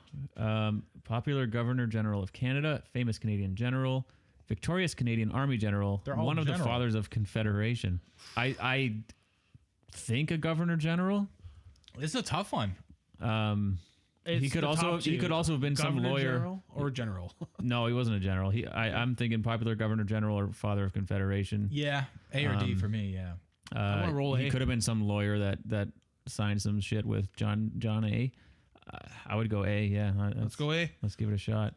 Popular Governor General of Canada, famous Canadian general, victorious Canadian Army general, They're all one of the general. fathers of Confederation. I think a Governor General. This is a tough one. He could also have been some Governor lawyer General or general. No, he wasn't a general. I'm thinking popular Governor General or father of Confederation. Yeah, A or D for me. Yeah. I want to roll He A. could have been some lawyer that signed some shit with John A. I would go A. Yeah, Let's go A. Let's give it a shot.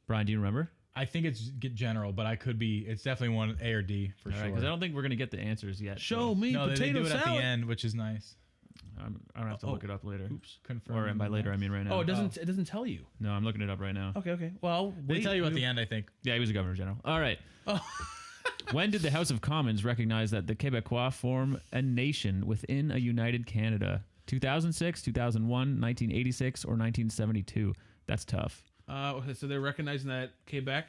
Brian, do you remember? I think it's general, but I could be. It's definitely one A or D for sure. Because I don't think we're gonna get the answers yet. Show me No, they potato do it salad. at the end, which is nice. I'm gonna have to look it up later. Oops. Confirm. Or by later, I mean right now. Oh, it doesn't tell you. No, I'm looking it up right now. Okay. Well, They wait. tell you at the end, I think. Yeah, he was a Governor General. All right. Oh. When did the House of Commons recognize that the Quebecois form a nation within a united Canada? 2006, 2001, 1986, or 1972? That's tough. Okay, so they're recognizing that Quebec.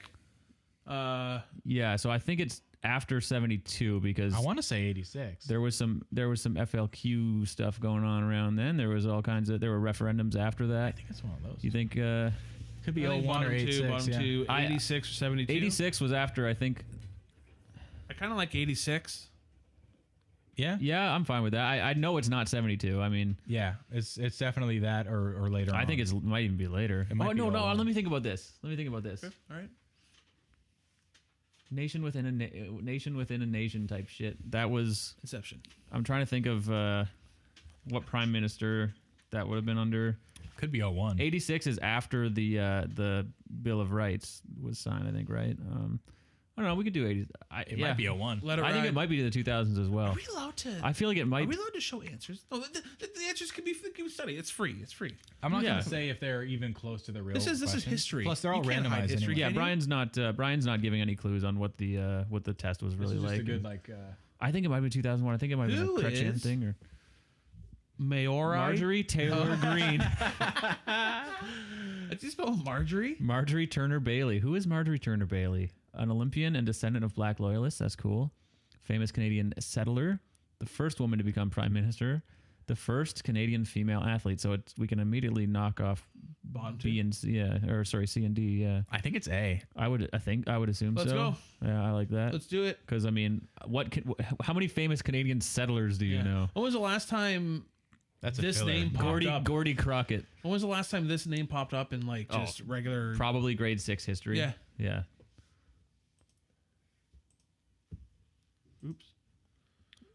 Yeah, so I think it's after 72 because I want to say 86. there was some FLQ stuff going on around then. There were referendums after that. I think it's one of those. You think Could be I think 01 or bottom 86. two, bottom yeah. two, 86 or 72. 86 was after, I think. I kind of like 86. Yeah. Yeah, I'm fine with that. I know it's not 72. I mean, Yeah. It's definitely that or later. I think on. it might even be later. It might be no. 01. Let me think about this. All right. Nation within a nation type shit. That was. Inception. I'm trying to think of what prime minister that would have been under. Could be 01. 86 is after the Bill of Rights was signed, I think, right? I don't know. We could do 80. It might be 01. Let it I think ride. it might be the 2000s as well. Are we allowed to? I feel like it might. Are we allowed to show answers? No, the answers can be studied. It's free. It's free. I'm not Yeah. going to say if they're even close to the real. This is question. history. Plus, they're all You can't hide randomized history. anyway. Yeah, Can you? Brian's not giving any clues on what the test was This really is just like. a good like. I think it might be 2001. I think it might be Who a Chrétien is- thing or Mayorai. Marjorie Taylor Greene. Did you spell Marjorie? Marjorie Turner Bailey. Who is Marjorie Turner Bailey? An Olympian and descendant of black loyalists. That's cool. Famous Canadian settler. The first woman to become prime minister. The first Canadian female athlete. So we can immediately knock off Bottom B two. and C. Yeah, or sorry, C and D. Yeah, I think it's A. I would assume Let's so. go. Yeah, I like that. Let's do it. Because I mean, how many famous Canadian settlers do you Yeah. know? When was the last time That's this a filler. name popped up? Gordy Crockett. When was the last time this name popped up in like just regular? Probably grade 6 history. Yeah. Yeah. Oops.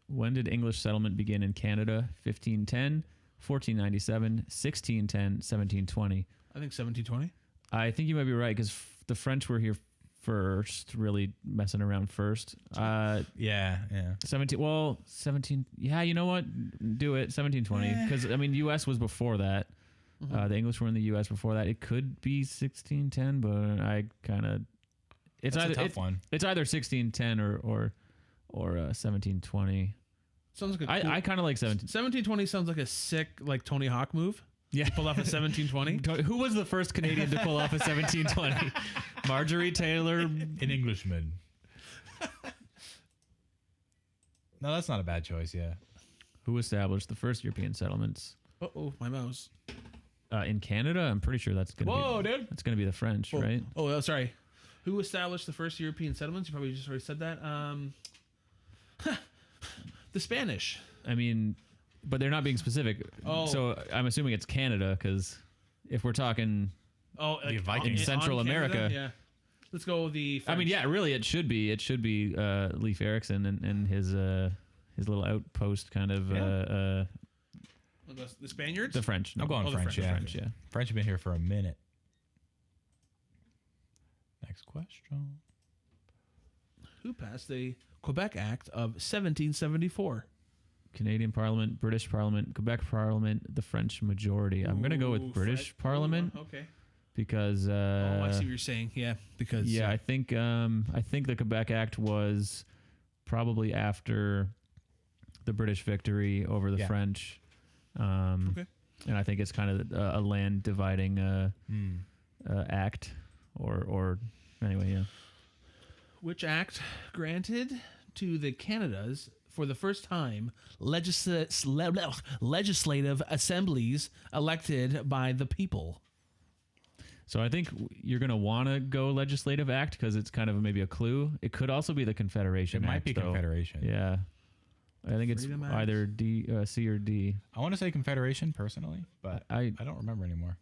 When did English settlement begin in Canada? 1510, 1497, 1610, 1720. I think 1720. I think you might be right because the French were here first, really messing around first. Yeah. 17. Yeah, you know what? Do it. 1720. Because I mean, U.S. was before that. The English were in the U.S. before that. It could be 1610, but I kind of. It's That's either a tough one. It's either 1610 or 1720. Sounds like a cool, I kind of like 17. 1720 sounds like a sick like Tony Hawk move. Yeah. Pull off a 1720. Who was the first Canadian to pull off a 1720? Marjorie Taylor. An Englishman. No, that's not a bad choice. Yeah. Who established the first European settlements Oh, my mouse. in Canada? I'm pretty sure that's gonna Whoa, be. dude. That's gonna be the French, Oh, right? Oh, sorry. Who established the first European settlements? You probably just already said that. The Spanish. I mean, but they're not being specific. Oh. So I'm assuming it's Canada because if we're talking, Oh, like Vikings. In Central America. Yeah. Let's go with the French. I mean, yeah, really, it should be Leif Erikson and his little outpost kind of The Spaniards? the French. No, I'm going the French. French, Yeah. French, yeah. French have been here for a minute. Next question. Who passed the Quebec Act of 1774? Canadian Parliament, British Parliament, Quebec Parliament, the French majority. I'm going to go with British Parliament Okay. because Oh, I see what you're saying. Yeah, because I think the Quebec Act was probably after the British victory over the Yeah. French. Okay. And I think it's kind of a land dividing act or anyway, yeah. Which act granted to the Canada's, for the first time, legislative assemblies elected by the people? So I think you're going to want to go legislative act because it's kind of maybe a clue. It could also be the Confederation It might Act, be though. Confederation. Yeah. I think Freedom it's Act. either C or D. I want to say Confederation personally, but I don't remember anymore.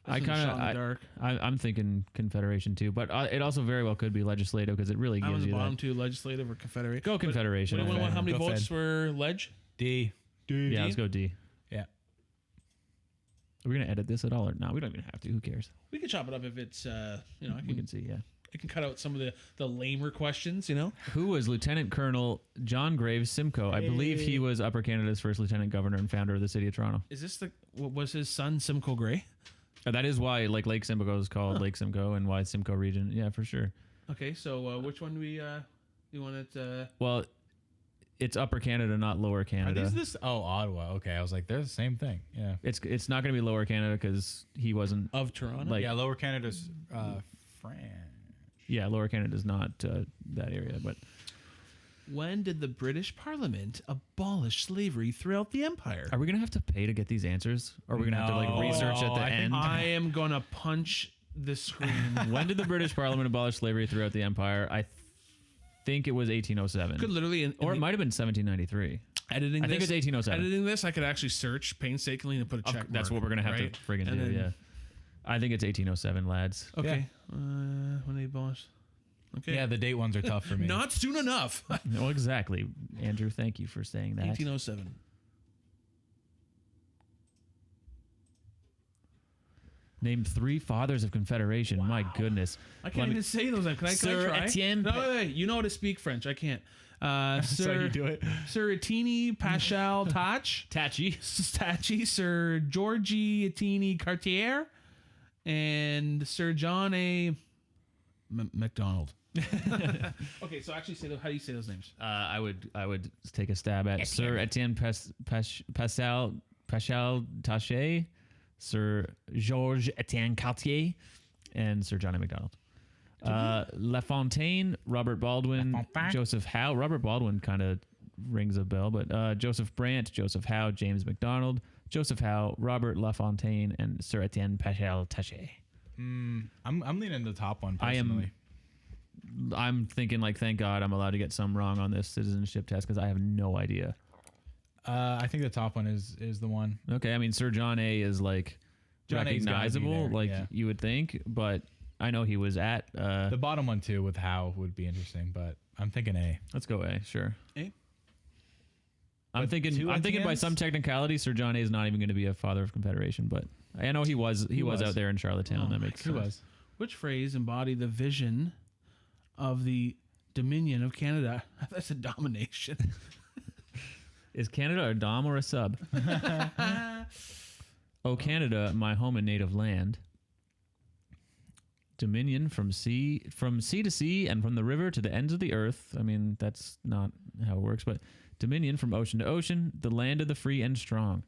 I This is a kind shot in the dark. I'm thinking Confederation too, but it also very well could be legislative because it really I'm on gives the you bottom that. two, legislative or Confederate. Go Confederation. Anyone I want think. how many Go votes Fed. for ledge? D. Yeah, let's go D. Yeah. Are we gonna edit this at all or no? We don't even have to. Who cares? We can chop it up if it's I We can can see. Yeah. I can cut out some of the lamer questions. Who was Lieutenant Colonel John Graves Simcoe? I believe he was Upper Canada's first Lieutenant Governor and founder of the city of Toronto. Is this what was his son Simcoe Gray? That is why Lake Simcoe is called Lake Simcoe and why Simcoe region. Yeah, for sure. Okay, so which one do we you want it? Well, it's Upper Canada, not Lower Are Canada. these this? Oh, Ottawa. Okay, I was like, they're the same thing. Yeah. It's not going to be Lower Canada because he wasn't. Of Toronto? Like- Yeah, Lower Canada's French. Yeah, Lower Canada is not that area, but When did the British Parliament abolish slavery throughout the empire? are we gonna have to pay to get these answers? Or are we gonna have to No, research at the I think end? I am gonna punch the screen. When did the British Parliament abolish slavery throughout the empire? I think it was 1807, Could literally or it might have been 1793. editing. I think this, it's 1807. Editing this, I could actually search painstakingly and put a check. That's mark, what we're gonna have right? to friggin' And do. then- Yeah, I think it's 1807, lads. Okay. When they abolished. Okay. Yeah, the date ones are tough for me. Not soon enough. Well, exactly, Andrew. Thank you for saying that. 1807. Name 3 fathers of Confederation. My goodness. I can't even say those. Can I Sir try? Etienne No, wait. You know how to speak French. I can't. So you do it. Sir Attini Paschal Tach. Tachi. Tachi. Sir Georgie Attini Cartier. And Sir John A. MacDonald. Okay, so actually say how do you say those names? I would take a stab at Sir Etienne Paschal Taché, Sir Georges Etienne Cartier, and Sir John A. MacDonald. La Fontaine, Robert Baldwin, Joseph Howe. Robert Baldwin kind of rings a bell, but Joseph Brant, Joseph Howe, James MacDonald, Joseph Howe, Robert La Fontaine, and Sir Etienne Paschal Taché. I'm leaning the top one I am- personally. I'm thinking thank God I'm allowed to get some wrong on this citizenship test because I have no idea. I think the top one is the one. Okay, I mean Sir John A is John A's gotta be recognizable, there, yeah. you would think, but I know he was at. The bottom one too with Howe would be interesting, but I'm thinking A. Let's go A, sure. A? I'm With thinking two by Etiennes? some technicality, Sir John A is not even going to be a father of Confederation, but I know he was was. out there in Charlottetown. That makes He sense. was. Which phrase embodied the vision of the Dominion of Canada? That's a domination. Is Canada a dom or a sub? Oh, Canada, my home and native land. Dominion from sea to sea and from the river to the ends of the earth. I mean, that's not how it works, but dominion from ocean to ocean, the land of the free and strong.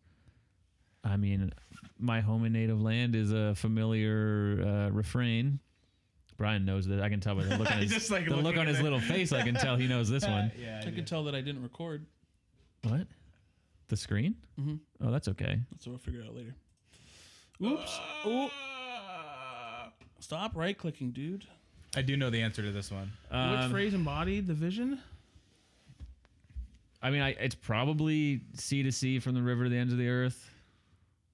I mean, my home and native land is a familiar refrain. Brian knows that. I can tell by the look on his, Just, like, the look looking on at his it. little face. I can tell he knows this one. Yeah. I can tell that I didn't record. What? The screen? Mm-hmm. Oh, that's okay. So we'll figure it out later. Oops. Oh. Stop right clicking, dude. I do know the answer to this one. Which phrase embodied the vision? I mean, it's probably sea to sea from the river to the ends of the earth,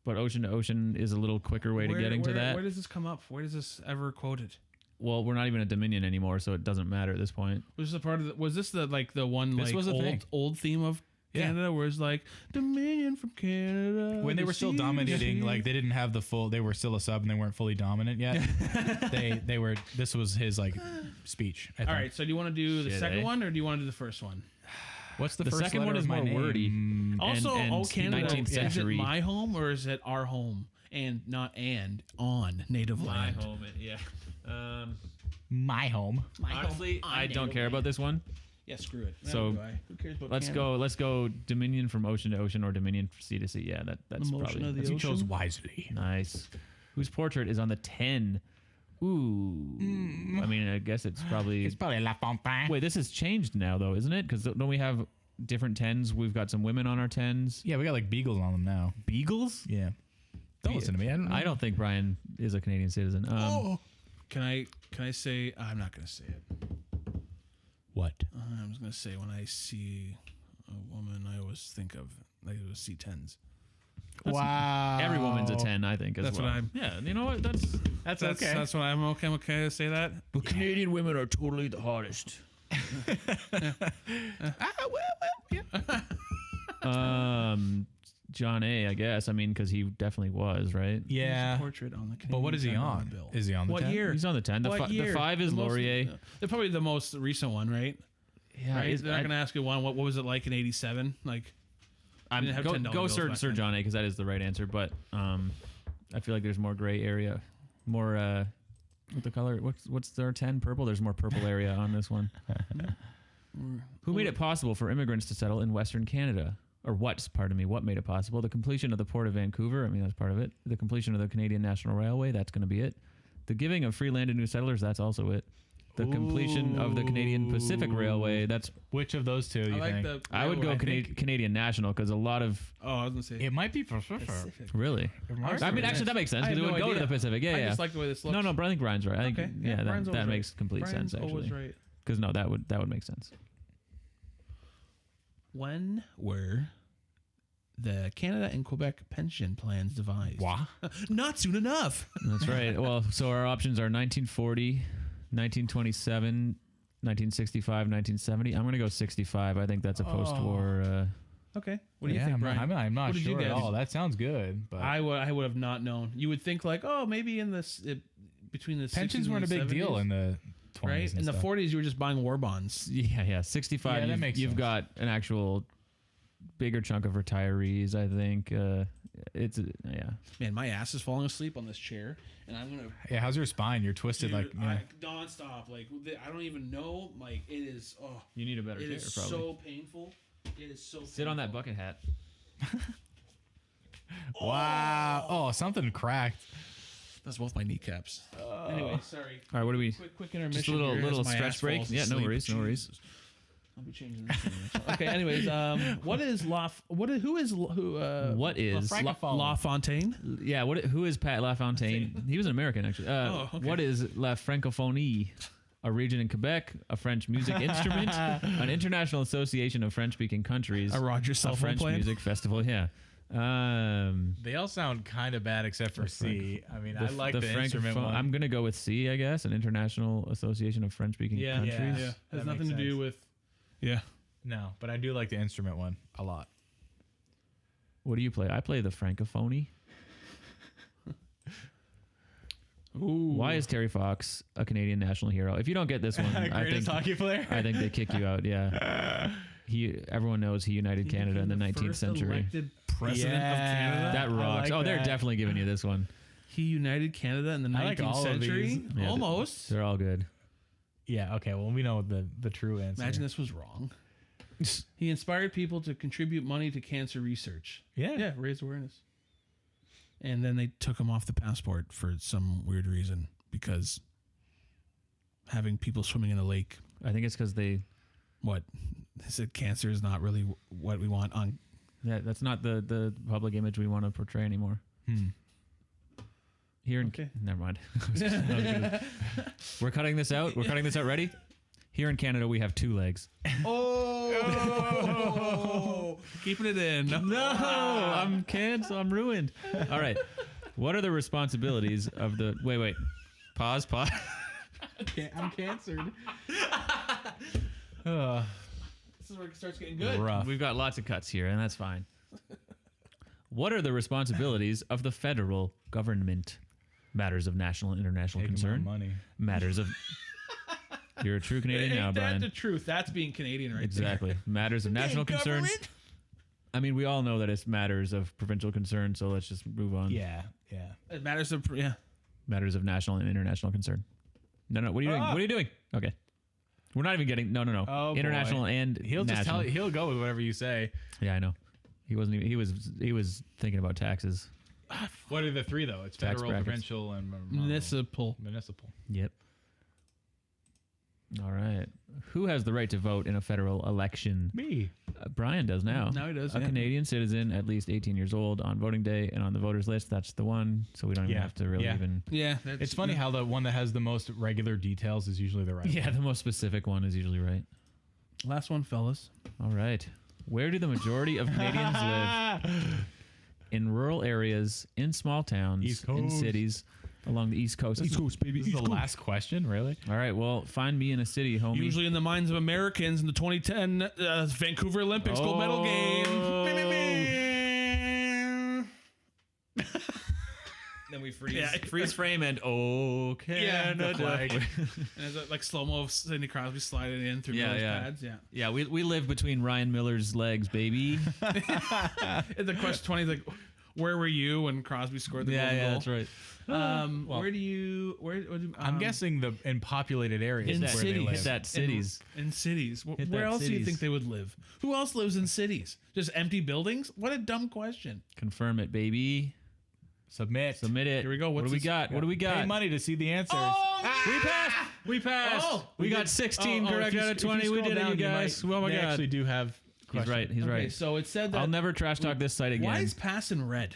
but ocean to ocean is a little quicker way to getting to that. Where does this come up? Where is this ever quoted? Well, we're not even a dominion anymore, so it doesn't matter at this point. Was this a part of the, was this the the one This was a thing. old theme of Yeah. Canada where it's like Dominion from Canada? When they the were still sea, dominating, the like they didn't have the full. They were still a sub and they weren't fully dominant yet. they were. This was his speech. I think. All right, so do you want to do the Shit, second eh? one or do you want to do the first one? What's the The first second letter one is of my more name? wordy. Also, and Canada, 19th is century. it my home or is it our home? And not on native land. home, yeah. My home. Honestly, home, I don't native care about land. this one. Yeah, screw it. So, Neither do I. Who cares about Let's Canada? Let's go. Dominion from ocean to ocean or dominion from sea to sea. Yeah, that's The motion probably of the You chose ocean. wisely. nice. Whose portrait is on the 10? Ooh. I mean, mean, I guess it's probably La Fontaine. Wait, this has changed now, though, isn't it? Because don't we have different 10s? We've got some women on our 10s. Yeah, we got like beagles on them now. Beagles? Yeah. Don't listen to me. I don't think Brian is a Canadian citizen. Can I say? I'm not going to say it. What? I'm just going to say when I see a woman, I always think of I always see 10s. Wow. Every woman's a 10, I think, as That's well. what I'm. Yeah, you know what? That's okay. That's what I'm okay. I'm okay to say that. But Canadian women are totally the hottest. John A, I guess. I mean, because he definitely was, right? Yeah. Portrait on the Canadian But what is he $10 on? bill. Is he on the What 10? year? He's on the 10. What The year? 5 is The most- Laurier. They're probably the most recent one, right? Yeah, Right? They're not going to ask you one. What was it like in '87? Like, didn't have $10 go bills back Sir then. John A, because that is the right answer. But I feel like there's more gray area, more what the color? What's their 10? Purple. There's more purple area on this one. Who made it possible for immigrants to settle in Western Canada? Or what made it possible? The completion of the Port of Vancouver, I mean, that's part of it. The completion of the Canadian National Railway, that's going to be it. The giving of free land to new settlers, that's also it. The completion of the Canadian Pacific Railway, that's... Which of those two do you think? I would go Canadian National, because a lot of... Oh, I was going to say. It might be Pacific. Really? I mean, actually, that makes sense, because it would go to the Pacific. Yeah, I yeah. just like the way this looks. No, I think Brian's right. I think, Okay. yeah, Brian's that always makes right. complete Brian's sense, always actually. right. Because, no, that would make sense. When were the Canada and Quebec pension plans devised? What? Not soon enough. That's right. Well, so our options are 1940, 1927, 1965, 1970. I'm going to go 65. I think that's a post-war... Okay. What do you Yeah, think, Brian? I'm not What did you sure at guess? all. That sounds good. But I would have not known. You would think like, oh, maybe in this between the pensions 60s weren't a and big the 70s, deal in the 20s. right? and In the stuff. 40s, you were just buying war bonds. Yeah. 65, Yeah, that makes you've sense. got an actual bigger chunk of retirees, I think. Yeah. Man, my ass is falling asleep on this chair, and I'm gonna. Yeah, how's your spine? You're twisted Dude, like. Yeah. nonstop. Like I don't even know. Like it is. Oh, You need a better it chair, is probably. so painful. It is so. Sit on that painful. bucket hat. Wow. Oh, something cracked. That's both my kneecaps. Anyway, sorry. All right, what do we... Quick intermission. Just a little here as my stretch ass break? falls Yeah, no asleep. worries, no worries. Jesus. I'll be changing this. Okay. Anyways, what is La Fontaine? Yeah, who is Pat LaFontaine? He was an American, actually. Okay. What is La Francophonie? A region in Quebec, a French music instrument, an international association of French-speaking countries, A Rogers cell a phone French plan? music festival. Yeah. They all sound kind of bad except for C. I mean, I like the instrument Francophone- one. I'm gonna go with C, I guess, an international association of French-speaking countries. Yeah. That Has makes nothing to do sense. with. Yeah. No, but I do like the instrument one a lot. What do you play? I play the Francophonie. Ooh. Why is Terry Fox a Canadian national hero? If you don't get this one, I Greatest think hockey player. I think they kick you out. Yeah, everyone knows he united Canada in the 19th century. Elected president of Yeah. Canada. That I rocks. like They're that. definitely giving you this one. He united Canada in the I like 19th all of century. these. Yeah, Almost. They're all good. Yeah. Okay. Well, we know the true answer. Imagine this was wrong. He inspired people to contribute money to cancer research. Yeah. Yeah, raise awareness. And then they took him off the passport for some weird reason because having people swimming in a lake. I think it's because they What? They said cancer is not really what we want on. that's not the public image we want to portray anymore. Here in Okay. never mind. We're cutting this out. We're cutting this out. Ready? Here in Canada, we have 2 legs. Oh! Keeping it in. No, I'm canceled. I'm ruined. All right. What are the responsibilities of the... Wait. Pause. I'm cancered. This is where it starts getting good. Rough. We've got lots of cuts here, and that's fine. What are the responsibilities of the federal government? Matters of national and international Taking my concern. money. Matters of... You're a true Canadian now, Ain't that Brian. the truth? That's being Canadian right Exactly. Matters of national concern. government? I mean, we all know that it's matters of provincial concern, so let's just move on. Yeah. there. It matters of Matters of national and international concern. No. What are you doing? What are you doing? Okay. We're not even getting... No. Oh, International boy. and He'll just national. he'll go with whatever you say. Yeah, I know. He wasn't even... He was thinking about taxes. What are the 3 though? It's Tax federal, brackets. provincial, and municipal. municipal. Yep. All right. Who has the right to vote in a federal election? Me. Brian does now. Now he does, A yeah. Canadian citizen, at least 18 years old, on voting day and on the voters list. That's the one. So we don't even Yeah. have to really Yeah. even. Yeah, It's funny how the one that has the most regular details is usually the right Yeah, one. the most specific one is usually right. Last one, fellas. All right. Where do the majority of Canadians live? In rural areas, in small towns, East in Coast. cities, along the East Coast. East Coast, baby. This is the last question, really? All right. Well, find me in a city, homie. Usually in the minds of Americans in the 2010 Vancouver Olympics gold medal game. Then we freeze. Yeah. Freeze frame and the Canada. flag. And it's like slow-mo of Sidney Crosby sliding in through those pads. Yeah. Yeah, we live between Ryan Miller's legs, baby. And the question 20 is like, where were you when Crosby scored the golden goal? that's right. Where do you? I'm guessing in populated areas in is where cities. they live. Hit that cities. In cities. Hit Where that else do you cities. think they would live? Who else lives in cities? Just empty buildings? What a dumb question. Confirm it, baby. Submit. Submit it. Here we go. What What's do we this? got? What do we got? Pay money to see the answers. We passed. We passed. Oh, we got did- 16 if correct you- out of if you 20. We scroll did it, down, you guys. Oh my they god. actually do have He's questions. right. He's Okay, right. so it said that. I'll never trash talk this site again. Why is pass in red?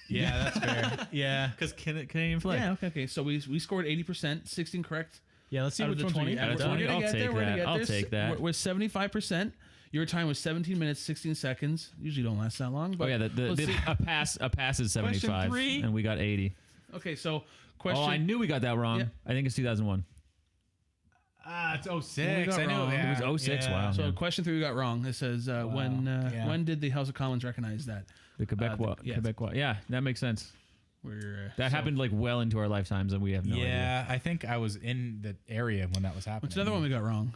Yeah, that's fair. Yeah. Because Canadian flag. Yeah, okay. So we scored 80%, 16 correct. Yeah, let's see Out of which the ones 20. we Out of got. 20. We're gonna I'll get take there. We're gonna that. get I'll there. take that. We're 75%. Your time was 17 minutes, 16 seconds. Usually don't last that long. Oh But yeah, let's see. a pass is 75, three. and we got 80. Okay, so question. Oh, I knew we got that wrong. Yeah. I think it's 2001. It's 06. We got I knew wrong. yeah. It was 06, wow. So Yeah. question 3 we got wrong. It says Yeah. when did the House of Commons recognize that? The Quebecois. yeah. Quebecois. Yeah, that makes sense. We're, That happened like well into our lifetimes, and we have no idea. Yeah, I think I was in the area when that was happening. What's another one we got wrong?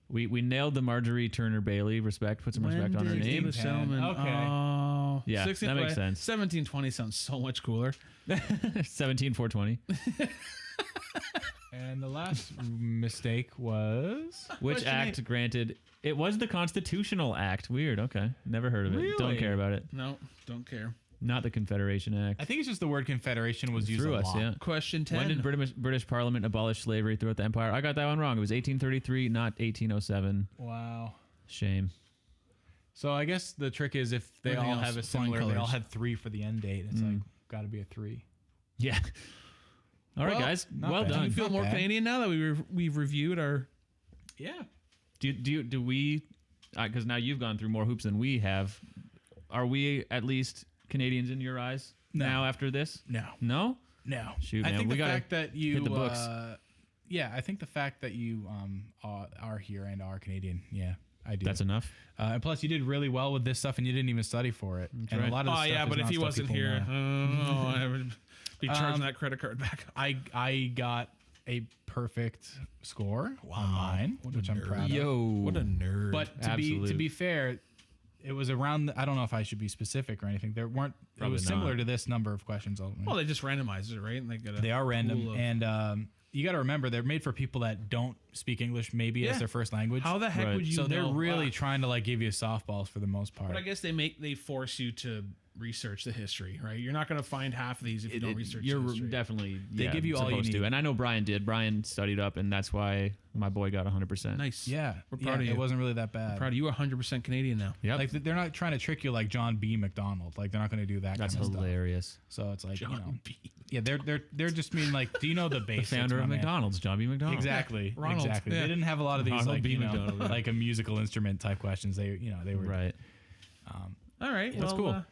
We nailed the Marjorie Turner Bailey. Respect. Put some respect on her did name. the settlement? Okay. Oh, Yeah, that makes sense. 1720 sounds so much cooler. 17420. And the last mistake was Which Question act granted? It was the Constitutional Act. Weird. Okay, never heard of it. Don't Really? care about it. No, don't care. Not the Confederation Act. I think it's just the word confederation was used Through a us, lot. yeah. Question 10. When did British Parliament abolish slavery throughout the empire? I got that one wrong. It was 1833, not 1807. Wow. Shame. So I guess the trick is if they Everything all else, have a flying similar, they all colors. had 3 for the end date. It's like got to be a 3. Yeah. All right, Well, guys. not Well bad. Do done. you feel Not more bad. Canadian now that we've reviewed our? Yeah. Do we? Because now you've gone through more hoops than we have. Are we at least Canadians in your eyes No. now after this? No. No. No. Shoot, I man, think we the gotta fact that you hit the books. Yeah, I think the fact that you are here and are Canadian. Yeah, I do. That's enough. And plus, you did really well with this stuff, and you didn't even study for it. And right. a lot of this Oh stuff yeah, is but if not he stuff wasn't people here, know. I would be charging that credit card back. I got a perfect score on mine, which I'm proud of. Yo. What a nerd. But to Absolute. be fair, it was around. I don't know if I should be specific or anything. There weren't. Probably it was similar not. to this number of questions. Ultimately. well, they just randomized it, right? And They are random, pool of- and you got to remember they're made for people that don't speak English, maybe Yeah. as their first language. How the heck Right. would you so they're know? really trying to like give you softballs for the most part. But I guess they force you to research the history, right? You're not going to find half of these if you don't research You're the history. definitely. They give you all you supposed to, need. and I know Brian did. Brian studied up, and that's why my boy got 100%. Nice. Yeah, We're proud of you. It wasn't really that bad. Proud of you. 100% Canadian now. Yep. Like they're not trying to trick you like John B. McDonald. Like they're not going to do that. That's kind of hilarious. Stuff. So it's like John B. yeah, they're just mean like, do you know the The basics? founder of my man? McDonald's, John B. McDonald. Exactly. Ronald. Exactly. Yeah. They didn't have a lot of these Ronald like B. you know McDonald. like a musical instrument type questions. They they were Right. All right. That's well, cool.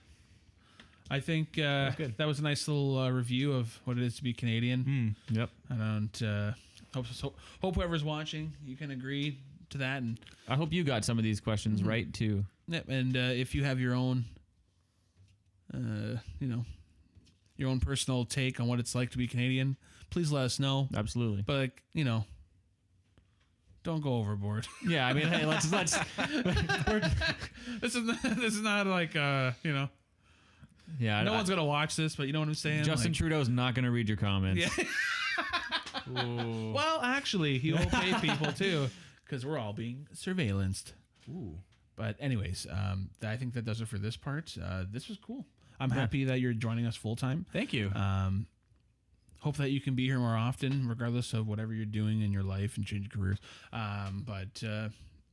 I think good. that was a nice little review of what it is to be Canadian. Yep. I don't hope whoever's watching you can agree to that, and I hope you got some of these questions right too. if you have your own, your own personal take on what it's like to be Canadian, please let us know. Absolutely. But like, don't go overboard. Yeah, I mean, hey, let's. This is not like Yeah, no one's gonna watch this, but you know what I'm saying. Justin Like, Trudeau's not going to read your comments. Yeah. Well, actually, he will pay people too, because we're all being surveillanced. Ooh. But anyways, I think that does it for this part. This was cool. I'm happy that you're joining us full time. Thank you. hope that you can be here more often, regardless of whatever you're doing in your life and change careers. But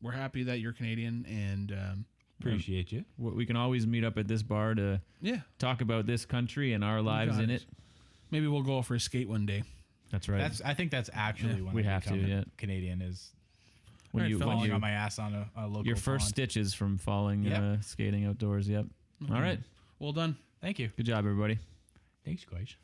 we're happy that you're Canadian, and appreciate you. We can always meet up at this bar to talk about this country and our lives in it. Maybe we'll go for a skate one day. That's right. I think that's actually when we I have to. become Yeah, Canadian is when you falling on my ass on a local your first pond. stitches from falling skating outdoors. Yep. All right. Well done. Thank you. Good job, everybody. Thanks, guys.